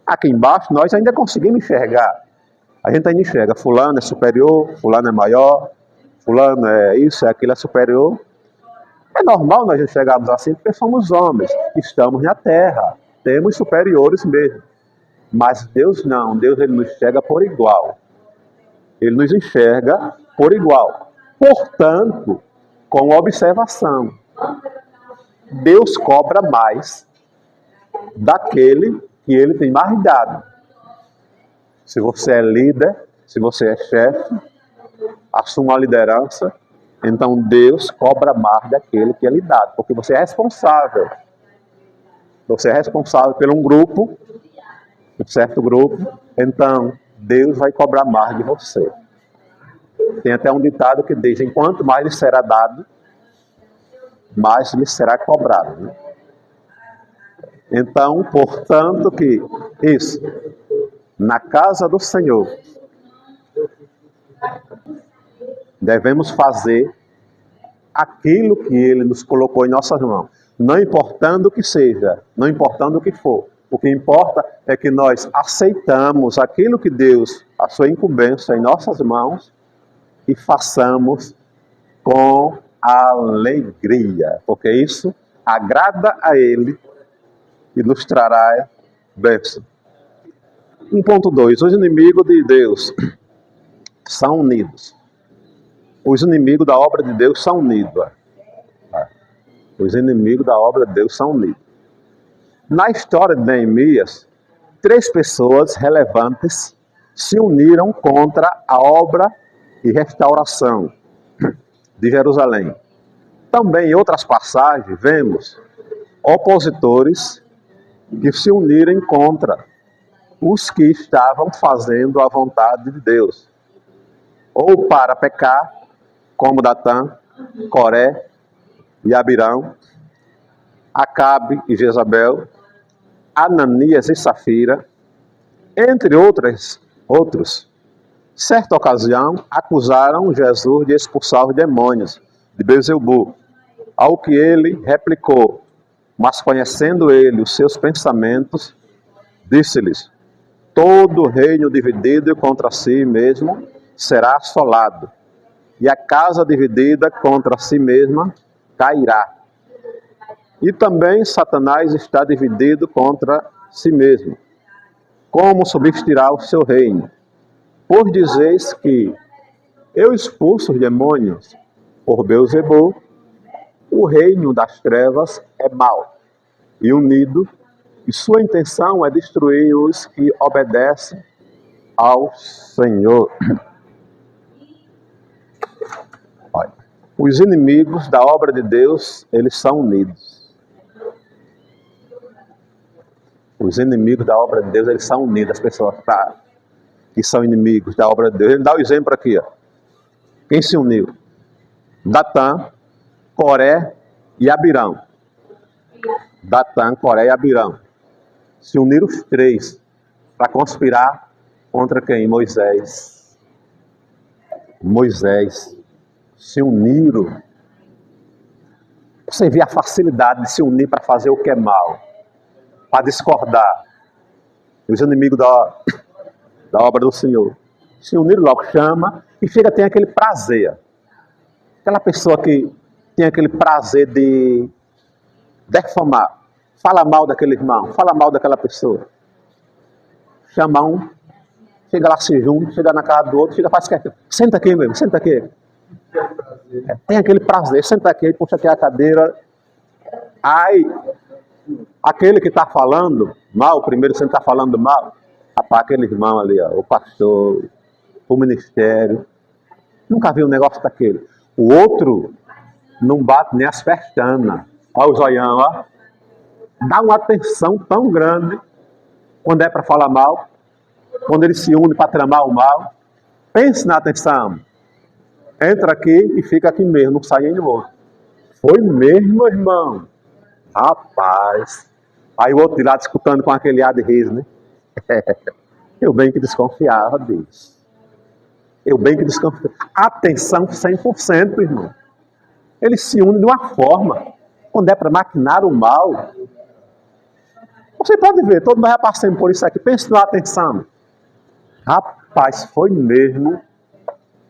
Aqui embaixo nós ainda conseguimos enxergar. A gente ainda enxerga, fulano é superior, fulano é maior, fulano é isso, é aquilo, é superior. É normal nós enxergarmos assim, porque somos homens, estamos na terra, temos superiores mesmo. Mas Deus não, Deus ele nos enxerga por igual. Ele nos enxerga por igual. Portanto, com observação, Deus cobra mais daquele que ele tem mais dado. Se você é líder, se você é chefe, assuma a liderança, então Deus cobra mais daquele que é lhe dado, porque você é responsável. Você é responsável por um grupo, um certo grupo, então Deus vai cobrar mais de você. Tem até um ditado que diz, enquanto mais lhe será dado, mais lhe será cobrado. Né? Então, portanto que isso, na casa do Senhor, devemos fazer aquilo que Ele nos colocou em nossas mãos. Não importando o que seja, não importando o que for. O que importa é que nós aceitamos aquilo que Deus, a sua incumbência em nossas mãos, e façamos com alegria. Porque isso agrada a Ele e nos trará bênção. 1.2. Os inimigos de Deus são unidos. Os inimigos da obra de Deus são unidos. Os inimigos da obra de Deus são unidos. Na história de Neemias, 3 pessoas relevantes se uniram contra a obra e restauração de Jerusalém. Também em outras passagens vemos opositores que se unirem contra os que estavam fazendo a vontade de Deus, ou para pecar, como Datã, Coré e Abirão, Acabe e Jezabel, Ananias e Safira, entre outros. Certa ocasião, acusaram Jesus de expulsar os demônios de Beelzebu, ao que ele replicou, mas conhecendo ele os seus pensamentos, disse-lhes, todo reino dividido contra si mesmo será assolado, e a casa dividida contra si mesma cairá. E também Satanás está dividido contra si mesmo. Como subsistirá o seu reino? Pois dizeis que eu expulso os demônios por Beelzebu, o reino das trevas é mau e unido, e sua intenção é destruir os que obedecem ao Senhor. Olha, os inimigos da obra de Deus, eles são unidos. Os inimigos da obra de Deus, eles são unidos. As pessoas que são inimigos da obra de Deus. Ele dá o exemplo aqui. Ó. Quem se uniu? Datã, Coré e Abirão. Datã, Coré e Abirão. Se uniram os três para conspirar contra quem? Moisés. Moisés. Se uniram. Você vê a facilidade de se unir para fazer o que é mal, para discordar. Os inimigos da obra do Senhor. Se uniram logo, chama e chega, tem aquele prazer. Aquela pessoa que tem aquele prazer de defamar. Fala mal daquele irmão, fala mal daquela pessoa. Chama um, chega lá, se junta, chega na casa do outro, chega, faz que senta aqui mesmo, senta aqui. Tem aquele prazer, senta aqui, puxa aqui a cadeira. Aí, aquele que está falando mal, primeiro você está falando mal, rapaz, aquele irmão ali, ó, o pastor, o ministério, nunca viu um negócio daquele. O outro não bate nem as pestanas. Olha o zoião, ó. Dá uma atenção tão grande quando é para falar mal, quando ele se une para tramar o mal. Pense na atenção. Entra aqui e fica aqui mesmo, não sai nem de outro. Foi mesmo, irmão? Rapaz. Aí o outro de lá discutindo com aquele ar de riso, né? Eu bem que desconfiava disso. Eu bem que desconfiava. Atenção 100%, irmão. Ele se une de uma forma, quando é para maquinar o mal. Você pode ver, todo mundo já passando por isso aqui. Pense na atenção. Rapaz, foi mesmo.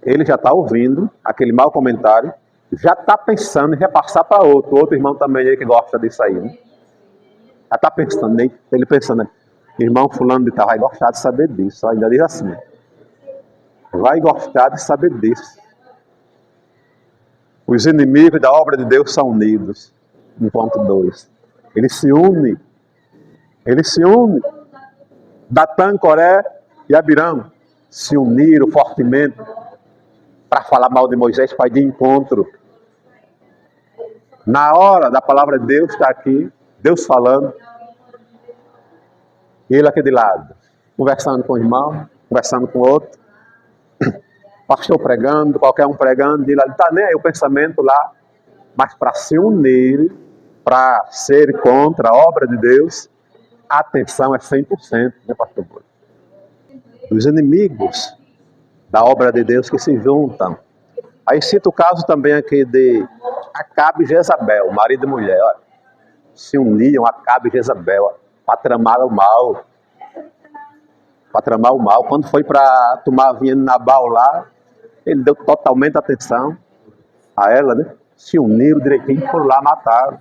Ele já está ouvindo aquele mau comentário, já está pensando em repassar para outro irmão também aí que gosta disso aí, né? Já está pensando, né? Ele pensando, irmão fulano de tal vai gostar de saber disso, ainda diz assim, vai gostar de saber disso. Os inimigos da obra de Deus são unidos. 1.2. Ele se une. Datã, Coré e Abirão se uniram fortemente para falar mal de Moisés, para ir de encontro. Na hora da palavra de Deus, está aqui, Deus falando, e ele aqui de lado, conversando com o irmão, conversando com o outro, pastor pregando, qualquer um pregando, e ele está nem aí o pensamento lá, mas para se unir, para ser contra a obra de Deus, a atenção é 100%, né, pastor? Os inimigos da obra de Deus que se juntam. Aí cita o caso também aqui de Acabe e Jezabel, marido e mulher. Olha, se uniam Acabe e Jezabel para tramar o mal. Para tramar o mal. Quando foi para tomar vinho de Nabal lá, ele deu totalmente atenção a ela, né? Se uniram direitinho e foram lá matar.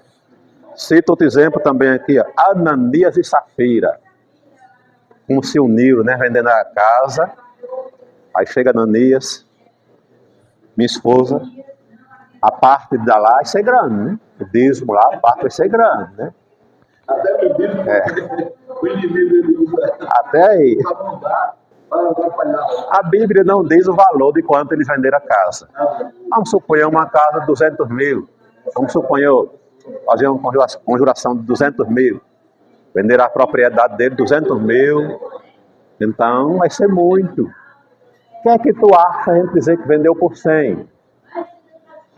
Cita outro exemplo também aqui, ó, Ananias e Safira. Como se uniram, né? Vendendo a casa. Aí chega Ananias, minha esposa, a parte de lá vai ser grande, né? O dízimo lá, a parte vai ser grande, né? Até o inimigo usa. Até aí. Para atrapalhar. A Bíblia não diz o valor de quanto eles venderam a casa. Vamos supor uma casa de 200 mil. Vamos supor fazer uma conjuração de 200 mil. Vender a propriedade dele 200 mil. Então vai ser muito. O que é que tu acha a gente dizer que vendeu por 100?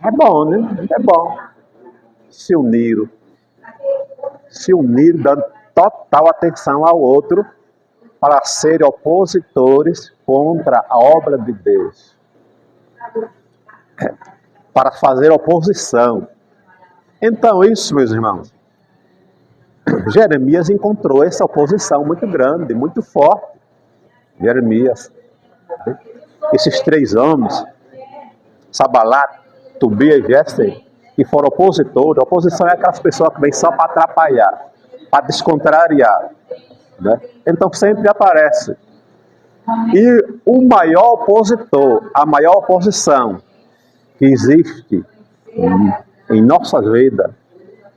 É bom, né? É bom. Se uniram, dando total atenção ao outro para serem opositores contra a obra de Deus. Para fazer oposição. Então isso, meus irmãos, Jeremias encontrou essa oposição muito grande, muito forte. Jeremias. Esses três homens, Sabalat, Tobias e Gésem, que foram opositores. A oposição é aquelas pessoas que vêm só para atrapalhar, para descontrariar, né? Então sempre aparece. E o maior opositor, a maior oposição que existe em nossas vidas,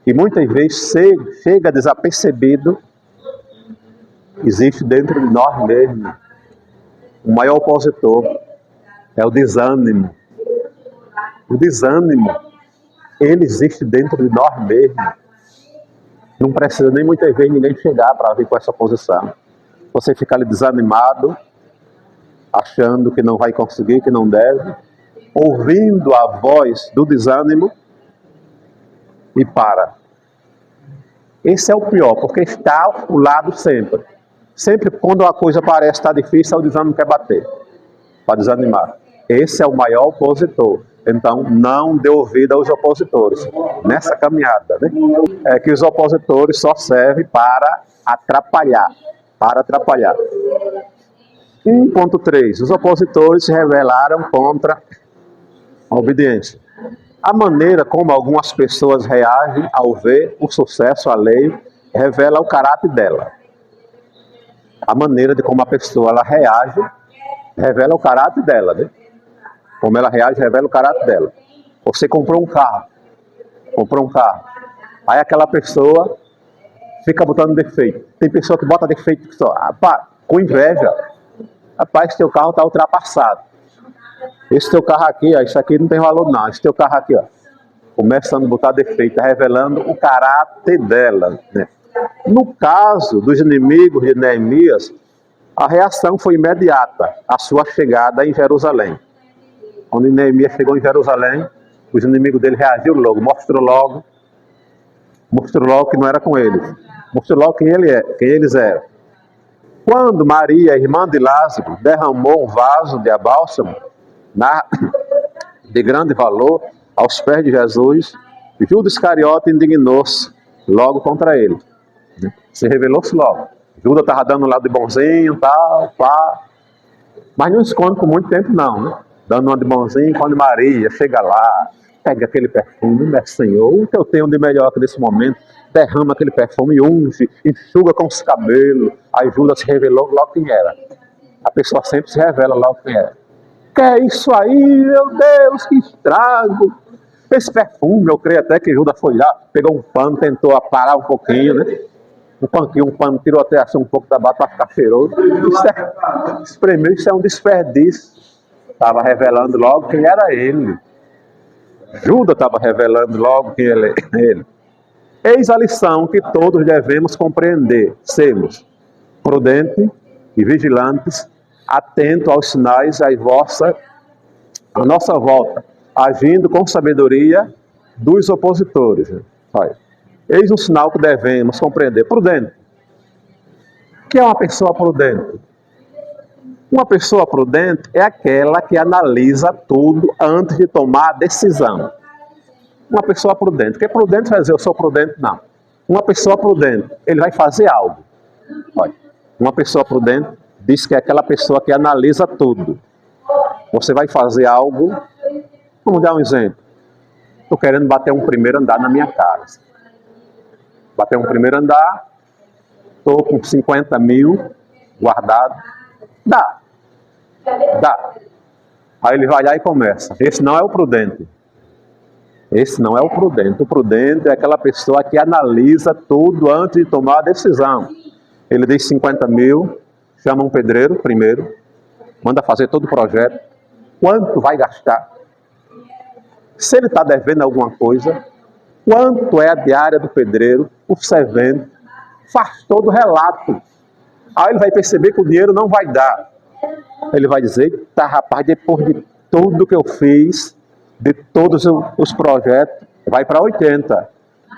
e muitas vezes chega desapercebido, existe dentro de nós mesmos. O maior opositor é o desânimo. O desânimo, ele existe dentro de nós mesmos. Não precisa nem muitas vezes ninguém chegar para vir com essa oposição. Você fica ali desanimado, achando que não vai conseguir, que não deve. ouvindo a voz do desânimo e para. Esse é o pior, porque está ao lado sempre. Sempre quando a coisa parece estar difícil, o desânimo quer bater, para desanimar. Esse é o maior opositor. Então, não dê ouvido aos opositores nessa caminhada, né? É que os opositores só servem para atrapalhar. 1.3. Os opositores se rebelaram contra a obediência. A maneira como algumas pessoas reagem ao ver o sucesso alheio revela o caráter dela. A maneira de como a pessoa ela reage revela o caráter dela, né? Como ela reage revela o caráter dela. Você comprou um carro. Aí aquela pessoa fica botando defeito. Tem pessoa que bota defeito só, com inveja. Rapaz, esse teu carro está ultrapassado. Esse teu carro aqui, ó, isso aqui não tem valor não. Esse teu carro aqui, ó, começando a botar defeito, revelando o caráter dela, né? No caso dos inimigos de Neemias, a reação foi imediata, a sua chegada em Jerusalém. Quando Neemias chegou em Jerusalém, os inimigos dele reagiram logo, mostrou logo que não era com eles. Mostrou logo quem eles eram. Quando Maria, irmã de Lázaro, derramou um vaso de bálsamo de grande valor aos pés de Jesus, Judas Iscariote indignou-se logo contra ele. Se revelou-se logo. Judas estava dando um lado de bonzinho, tal, pá. Mas não esconde por muito tempo não, né? Dando uma de bonzinho, quando Maria chega lá, pega aquele perfume, meu Senhor, o que eu tenho de melhor que nesse momento, derrama aquele perfume, unge, enxuga com os cabelos. Aí Judas se revelou logo quem era. A pessoa sempre se revela logo quem era. Que é isso aí, meu Deus, que estrago! Esse perfume, eu creio até que Judas foi lá, pegou um pano, tentou parar um pouquinho, né? Um pano, tirou até assim um pouco da bata para ficar cheiroso. Isso é um desperdício. Estava revelando logo quem era ele. Judas estava revelando logo quem ele. Eis a lição que todos devemos compreender. Sermos prudentes e vigilantes, atentos aos sinais à nossa volta, agindo com sabedoria dos opositores. Eis um sinal que devemos compreender. Prudente. O que é uma pessoa prudente? Uma pessoa prudente é aquela que analisa tudo antes de tomar a decisão. Uma pessoa prudente. Porque prudente vai dizer, eu sou prudente, não. Uma pessoa prudente, ele vai fazer algo. Olha, uma pessoa prudente diz que é aquela pessoa que analisa tudo. Você vai fazer algo, vamos dar um exemplo. Estou querendo bater um primeiro andar na minha casa. Bater um primeiro andar, estou com 50 mil guardado. Dá. Aí ele vai lá e começa. Esse não é o prudente. O prudente é aquela pessoa que analisa tudo antes de tomar a decisão. Ele diz 50 mil, chama um pedreiro primeiro, manda fazer todo o projeto. Quanto vai gastar? Se ele está devendo alguma coisa, quanto é a diária do pedreiro, o servente, faz todo o relato. Aí ele vai perceber que o dinheiro não vai dar. Ele vai dizer, tá rapaz, depois de tudo que eu fiz, de todos os projetos, vai para 80.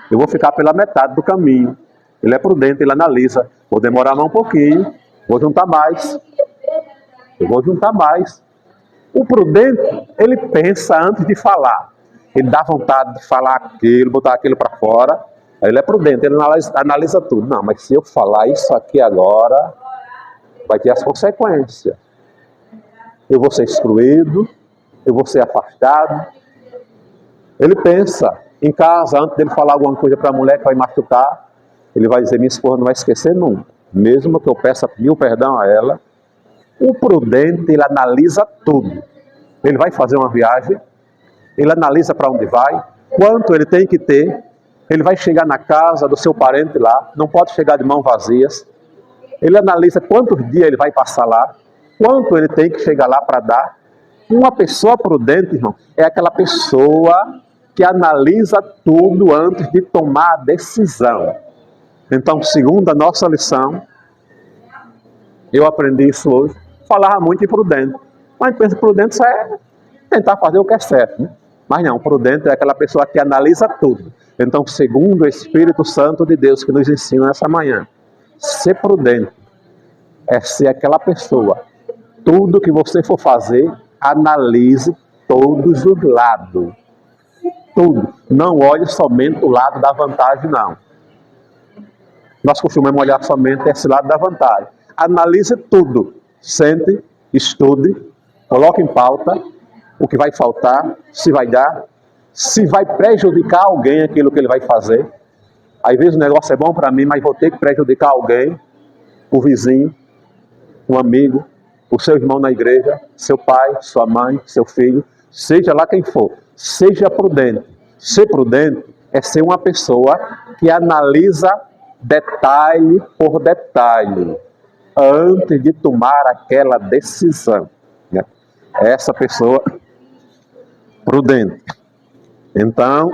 Eu vou ficar pela metade do caminho. Ele é prudente, ele analisa. Vou demorar mais um pouquinho, vou juntar mais. Eu vou juntar mais. O prudente, ele pensa antes de falar. Ele dá vontade de falar aquilo, botar aquilo para fora. Aí ele é prudente, ele analisa tudo. Não, mas se eu falar isso aqui agora, vai ter as consequências. Eu vou ser excluído, eu vou ser afastado. Ele pensa em casa, antes dele falar alguma coisa para a mulher que vai machucar, ele vai dizer, minha esposa não vai esquecer nunca. Mesmo que eu peça mil perdão a ela, o prudente, ele analisa tudo. Ele vai fazer uma viagem, ele analisa para onde vai, quanto ele tem que ter, ele vai chegar na casa do seu parente lá, não pode chegar de mãos vazias. Ele analisa quantos dias ele vai passar lá, quanto ele tem que chegar lá para dar. Uma pessoa prudente, irmão, é aquela pessoa que analisa tudo antes de tomar a decisão. Então, segundo a nossa lição, eu aprendi isso hoje, falava muito em prudente. Mas pensa, prudente tentar fazer o que é certo, né? Mas não, prudente é aquela pessoa que analisa tudo. Então, segundo o Espírito Santo de Deus que nos ensina essa manhã, ser prudente é ser aquela pessoa. Tudo que você for fazer, analise todos os lados. Tudo. Não olhe somente o lado da vantagem, não. Nós costumamos olhar somente esse lado da vantagem. Analise tudo. Sente, estude, coloque em pauta o que vai faltar, se vai dar, se vai prejudicar alguém aquilo que ele vai fazer. Às vezes o negócio é bom para mim, mas vou ter que prejudicar alguém, o vizinho, um amigo, o seu irmão na igreja, seu pai, sua mãe, seu filho, seja lá quem for. Seja prudente. Ser prudente é ser uma pessoa que analisa detalhe por detalhe antes de tomar aquela decisão. Essa pessoa prudente. Então,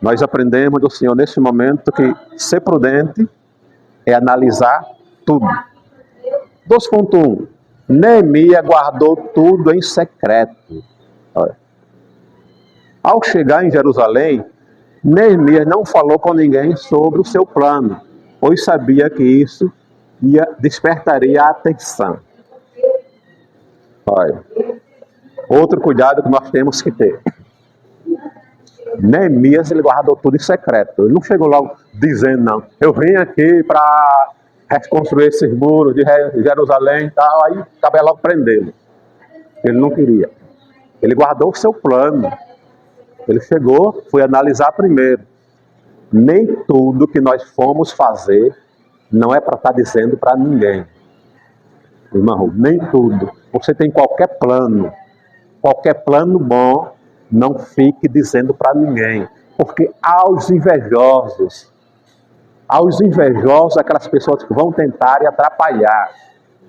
nós aprendemos do Senhor neste momento que ser prudente é analisar tudo. 2.1. Neemias guardou tudo em secreto. Olha. Ao chegar em Jerusalém, Neemias não falou com ninguém sobre o seu plano, pois sabia que isso despertaria a atenção. Olha. Outro cuidado que nós temos que ter. Neemias, ele guardou tudo em secreto. Ele não chegou logo dizendo, não, eu vim aqui para reconstruir esses muros de Jerusalém e tal, aí acabei logo prendendo. Ele não queria. Ele guardou o seu plano. Ele chegou, foi analisar primeiro. Nem tudo que nós fomos fazer não é para estar dizendo para ninguém. Irmão, nem tudo. Você tem qualquer plano bom, não fique dizendo para ninguém. Porque aos invejosos, aquelas pessoas que vão tentar e atrapalhar.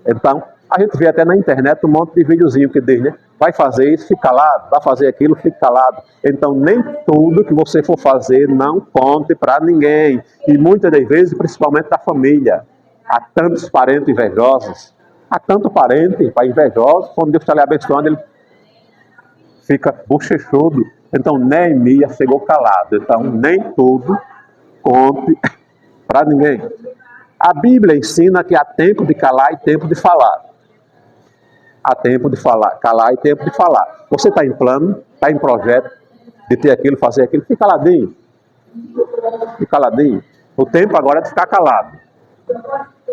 Então, a gente vê até na internet um monte de videozinho que diz, né? Vai fazer isso, fica calado. Vai fazer aquilo, fica calado. Então, nem tudo que você for fazer, não conte para ninguém. E muitas das vezes, principalmente da família. Há tantos parentes invejosos. Há tanto parente invejoso, quando Deus está lhe abençoando, ele fica bochechudo. Então, Neemias chegou calado. Então, nem tudo conte para ninguém. A Bíblia ensina que há tempo de calar e tempo de falar. Há tempo de falar, calar e tempo de falar. Você está em plano, está em projeto de ter aquilo, fazer aquilo, fica caladinho. Fica caladinho. O tempo agora é de ficar calado,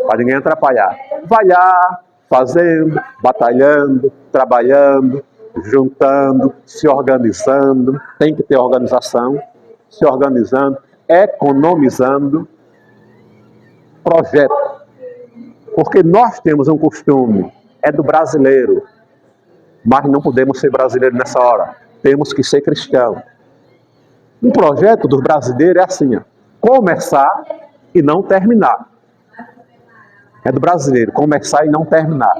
para ninguém atrapalhar. Vai lá, fazendo, batalhando, trabalhando, juntando, se organizando. Tem que ter organização, se organizando, economizando. Projeto. Porque nós temos um costume, é do brasileiro, mas não podemos ser brasileiros nessa hora. Temos que ser cristão. Um projeto dos brasileiros é assim, ó, começar e não terminar. É do brasileiro, começar e não terminar.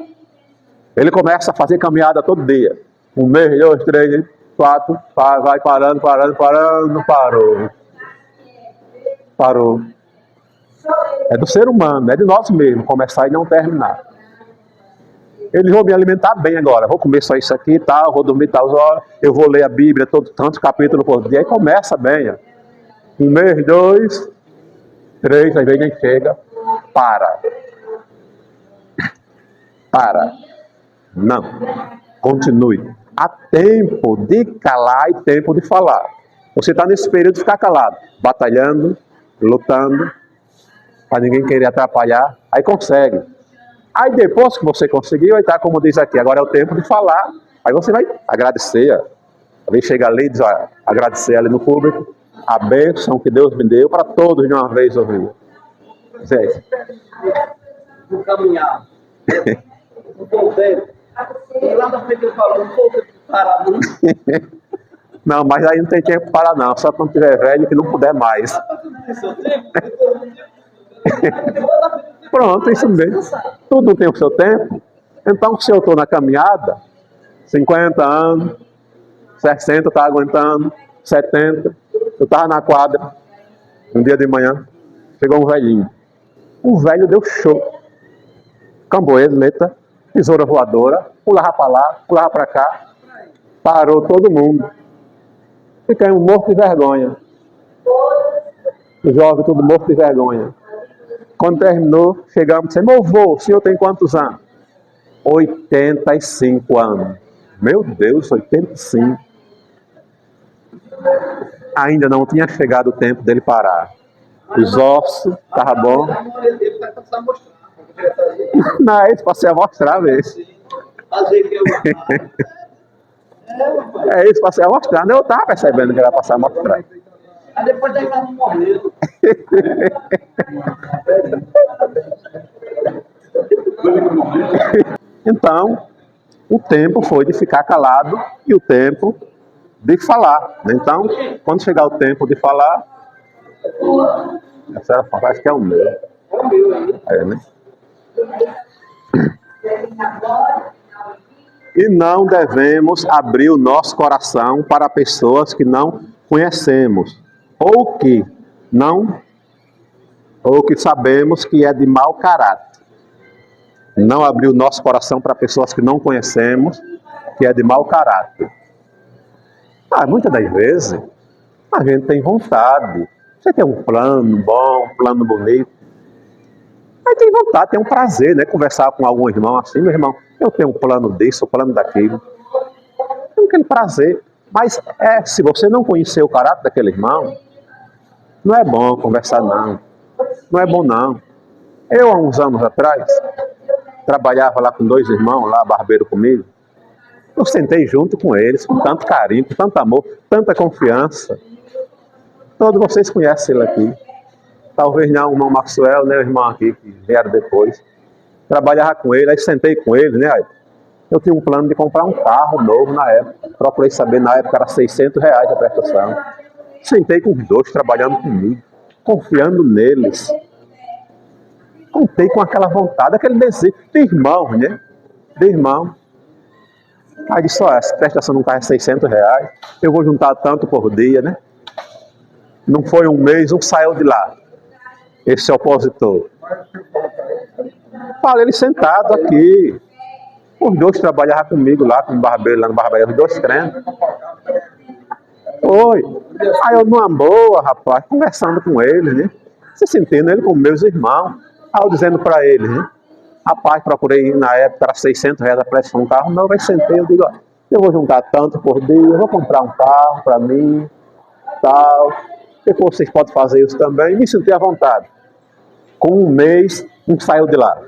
Ele começa a fazer caminhada todo dia. 1 mês, 2, 3, 4, vai parando, parou. É do ser humano, é de nós mesmos, começar e não terminar. Eles vão me alimentar bem agora, vou comer só isso aqui e tal, vou dormir tal horas, eu vou ler a Bíblia, tantos capítulos por dia, aí começa bem. Ó. 1 mês, 2, 3, às vezes nem chega, para. Não, continue. Há tempo de calar e tempo de falar. Você está nesse período de ficar calado, batalhando, lutando, para ninguém querer atrapalhar, aí consegue. Aí depois que você conseguiu, aí tá como diz aqui, agora é o tempo de falar, aí você vai agradecer. Aí chega ali e diz, ó, agradecer ali no público, a bênção que Deus me deu para todos de uma vez ouvir. Zé. Vou caminhar. Não vou ver. E lá na frente eu falo, não vou parar não. Não, mas aí não tem tempo para não, só quando tiver velho que não puder mais. Pronto, isso mesmo. Tudo tem o seu tempo. Então, se eu estou na caminhada, 50 anos, 60 está aguentando, 70, eu estava na quadra, um dia de manhã, chegou um velhinho. O velho deu show. Camboeleta, tesoura voadora, pulava para lá, pulava para cá. Parou todo mundo. Ficamos mortos de vergonha. Os jovens tudo morto de vergonha. Quando terminou, chegamos e dissemos: meu avô, o senhor tem quantos anos? 85 anos. Meu Deus, 85. Ainda não tinha chegado o tempo dele parar. Os ossos, estava bom. Não, é isso, passei a mostrar mesmo. É isso, passei a mostrar. Eu estava percebendo que era passar a mostrar. Aí depois daí ela não morreu. Então, o tempo foi de ficar calado e o tempo de falar. Então, quando chegar o tempo de falar, essa parece que é o meu. É, né? E não devemos abrir o nosso coração para pessoas que não conhecemos, ou que sabemos que é de mau caráter. Não abrir o nosso coração para pessoas que não conhecemos, que é de mau caráter. Muitas das vezes, a gente tem vontade. Você tem um plano bom, um plano bonito. Aí tem vontade, tem um prazer, né? Conversar com algum irmão assim: meu irmão, eu tenho um plano disso, um plano daquilo. Tem aquele prazer. Mas se você não conhecer o caráter daquele irmão, não é bom conversar, não. Não é bom, não. Eu, há uns anos atrás, trabalhava lá com 2 irmãos, lá, barbeiro comigo. Eu sentei junto com eles, com tanto carinho, com tanto amor, tanta confiança. Todos vocês conhecem ele aqui. Talvez não o irmão Maxwell, né, o irmão aqui, que vieram depois. Trabalhava com ele, aí sentei com ele, né? Eu tinha um plano de comprar um carro novo na época. Procurei saber, na época era R$600 a prestação. Sentei com os 2 trabalhando comigo, confiando neles. Contei com aquela vontade, aquele desejo de irmão, né? De irmão. Aí disse: essa prestação de um carro é R$600, eu vou juntar tanto por dia, né? Não foi um mês, saiu de lá. Esse opositor. Falei, ele sentado aqui. Os 2 trabalhavam comigo lá, com o barbeiro, lá no barbeiro, os 2 crentes. Oi. Aí eu, numa boa, rapaz, conversando com ele, né? Se sentindo ele como meus irmãos. Aí eu dizendo para ele, né? Rapaz, procurei, na época, era R$600 a prestação de um carro. Não, vai sentei, eu digo: eu vou juntar tanto por dia, eu vou comprar um carro para mim, tal. Depois vocês podem fazer isso também. Me senti à vontade. Com um mês, saiu de lá.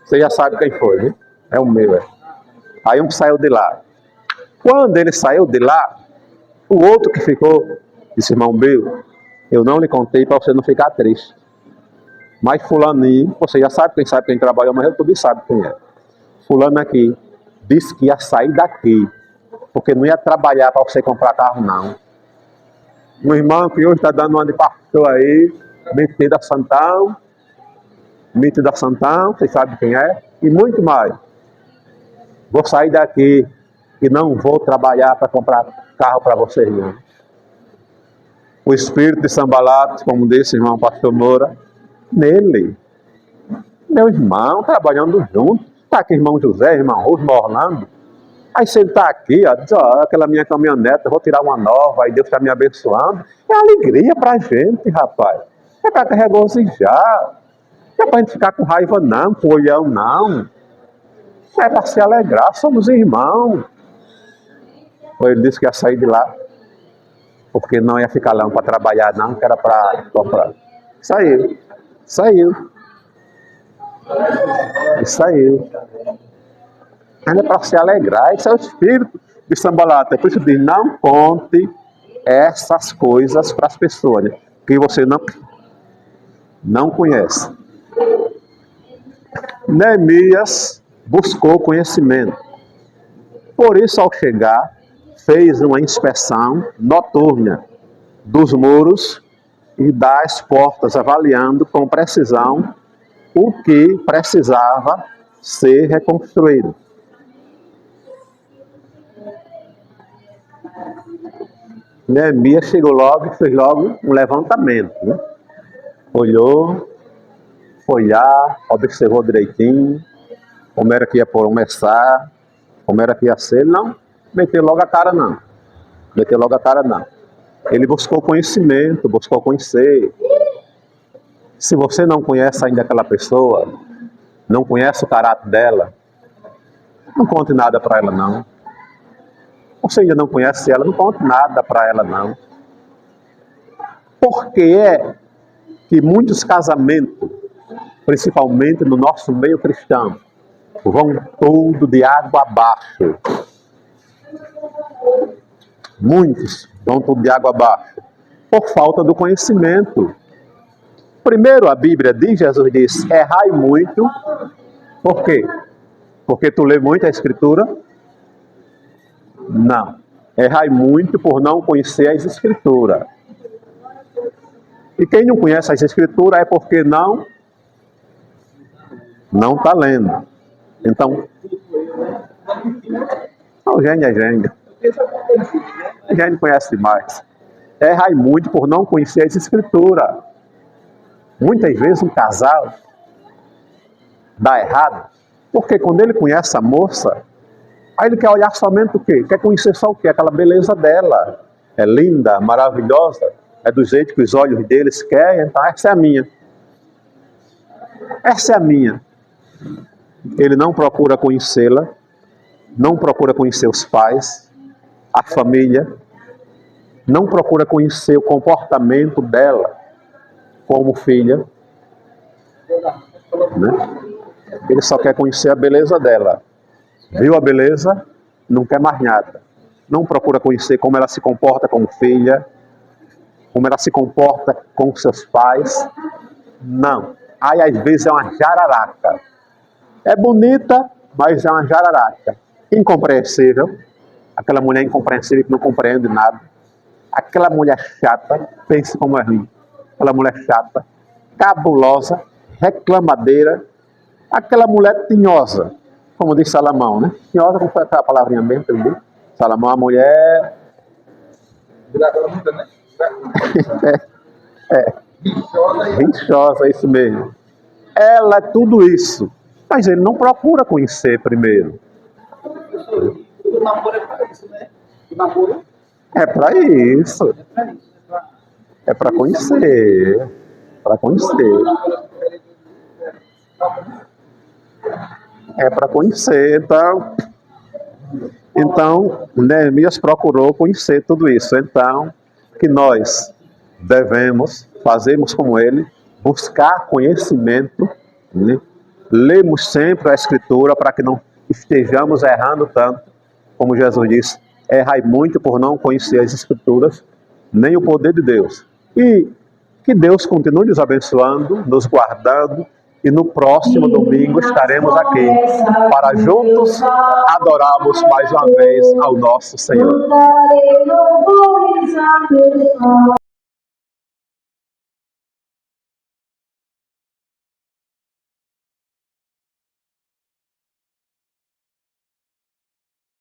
Você já sabe quem foi, né? É o meu, é. Aí saiu de lá. Quando ele saiu de lá, o outro que ficou disse: irmão Bill, eu não lhe contei para você não ficar triste. Mas fulaninho, você já sabe quem trabalhou, mas eu também sabe quem é. Fulano aqui disse que ia sair daqui, porque não ia trabalhar para você comprar carro, não. Um irmão que hoje está dando uma de pastor aí, metido a Santão, vocês sabem quem é, e muito mais. Vou sair daqui e não vou trabalhar para comprar carro para vocês, não. O espírito de Sambalat, como disse o irmão pastor Moura, nele. Meu irmão, trabalhando junto. Está aqui irmão José, irmão Roso, irmão Orlando. Aí se ele está aqui, diz: aquela minha caminhonete, eu vou tirar uma nova, aí Deus está me abençoando. É alegria para a gente, rapaz. É para regozijar. Não é para a gente ficar com raiva, não, com olhão, não. É para se alegrar, somos irmãos. Ele disse que ia sair de lá, porque não ia ficar lá para trabalhar, não, que era para comprar. Saiu. Ainda é para se alegrar. Esse é o espírito de Sambalata. Por isso diz: não conte essas coisas para as pessoas, né, que você não conhece. Neemias buscou conhecimento. Por isso, ao chegar, fez uma inspeção noturna dos muros e das portas, avaliando com precisão o que precisava ser reconstruído. Neemias chegou logo e fez logo um levantamento, né? Olhou, foi lá, observou direitinho como era que ia começar, como era que ia ser. Não Meteu logo a cara, não. Meteu logo a cara, não. Ele buscou conhecimento, buscou conhecer. Se você não conhece ainda aquela pessoa, não conhece o caráter dela, não conte nada para ela, não. Você ainda não conhece ela, não conte nada para ela, não. Por que é que muitos casamentos, principalmente no nosso meio cristão, vão tudo de água abaixo? Muitos vão tudo de água abaixo por falta do conhecimento. Primeiro, a Bíblia diz, Jesus disse, errai muito. Por quê? Porque tu lê muito a Escritura? Não. Errai muito por não conhecer as Escrituras. E quem não conhece as Escrituras é porque não está lendo. Então, o gênio é gênio. O gênio conhece demais. Errai muito por não conhecer as Escrituras. Muitas vezes um casal dá errado, porque quando ele conhece a moça, aí ele quer olhar somente o quê? Quer conhecer só o quê? Aquela beleza dela. É linda, maravilhosa, é do jeito que os olhos deles querem, então essa é a minha. Essa é a minha. Ele não procura conhecê-la, não procura conhecer os pais, a família, não procura conhecer o comportamento dela como filha, né? Ele só quer conhecer a beleza dela. Viu a beleza? Não quer mais nada. Não procura conhecer como ela se comporta como filha, como ela se comporta com seus pais. Não. Aí às vezes é uma jararaca. É bonita, mas é uma jararaca. Incompreensível. Aquela mulher incompreensível que não compreende nada. Aquela mulher chata, pense como é ruim. Aquela mulher chata, cabulosa, reclamadeira. Aquela mulher tinhosa, como diz Salomão, né? Tinhosa, como foi aquela palavrinha mesmo que ele disse? Salomão, a mulher... Rixosa, isso mesmo. Ela é tudo isso. Mas ele não procura conhecer primeiro. O namoro é para isso, né? O namoro é para isso. É para conhecer. Para conhecer. É para conhecer. Então, Neemias procurou conhecer tudo isso. Então, que nós devemos, fazermos como ele, buscar conhecimento, né? Lemos sempre a Escritura para que não estejamos errando tanto, como Jesus disse, errai muito por não conhecer as Escrituras, nem o poder de Deus. E que Deus continue nos abençoando, nos guardando, e no próximo domingo estaremos aqui para juntos adorarmos mais uma vez ao nosso Senhor.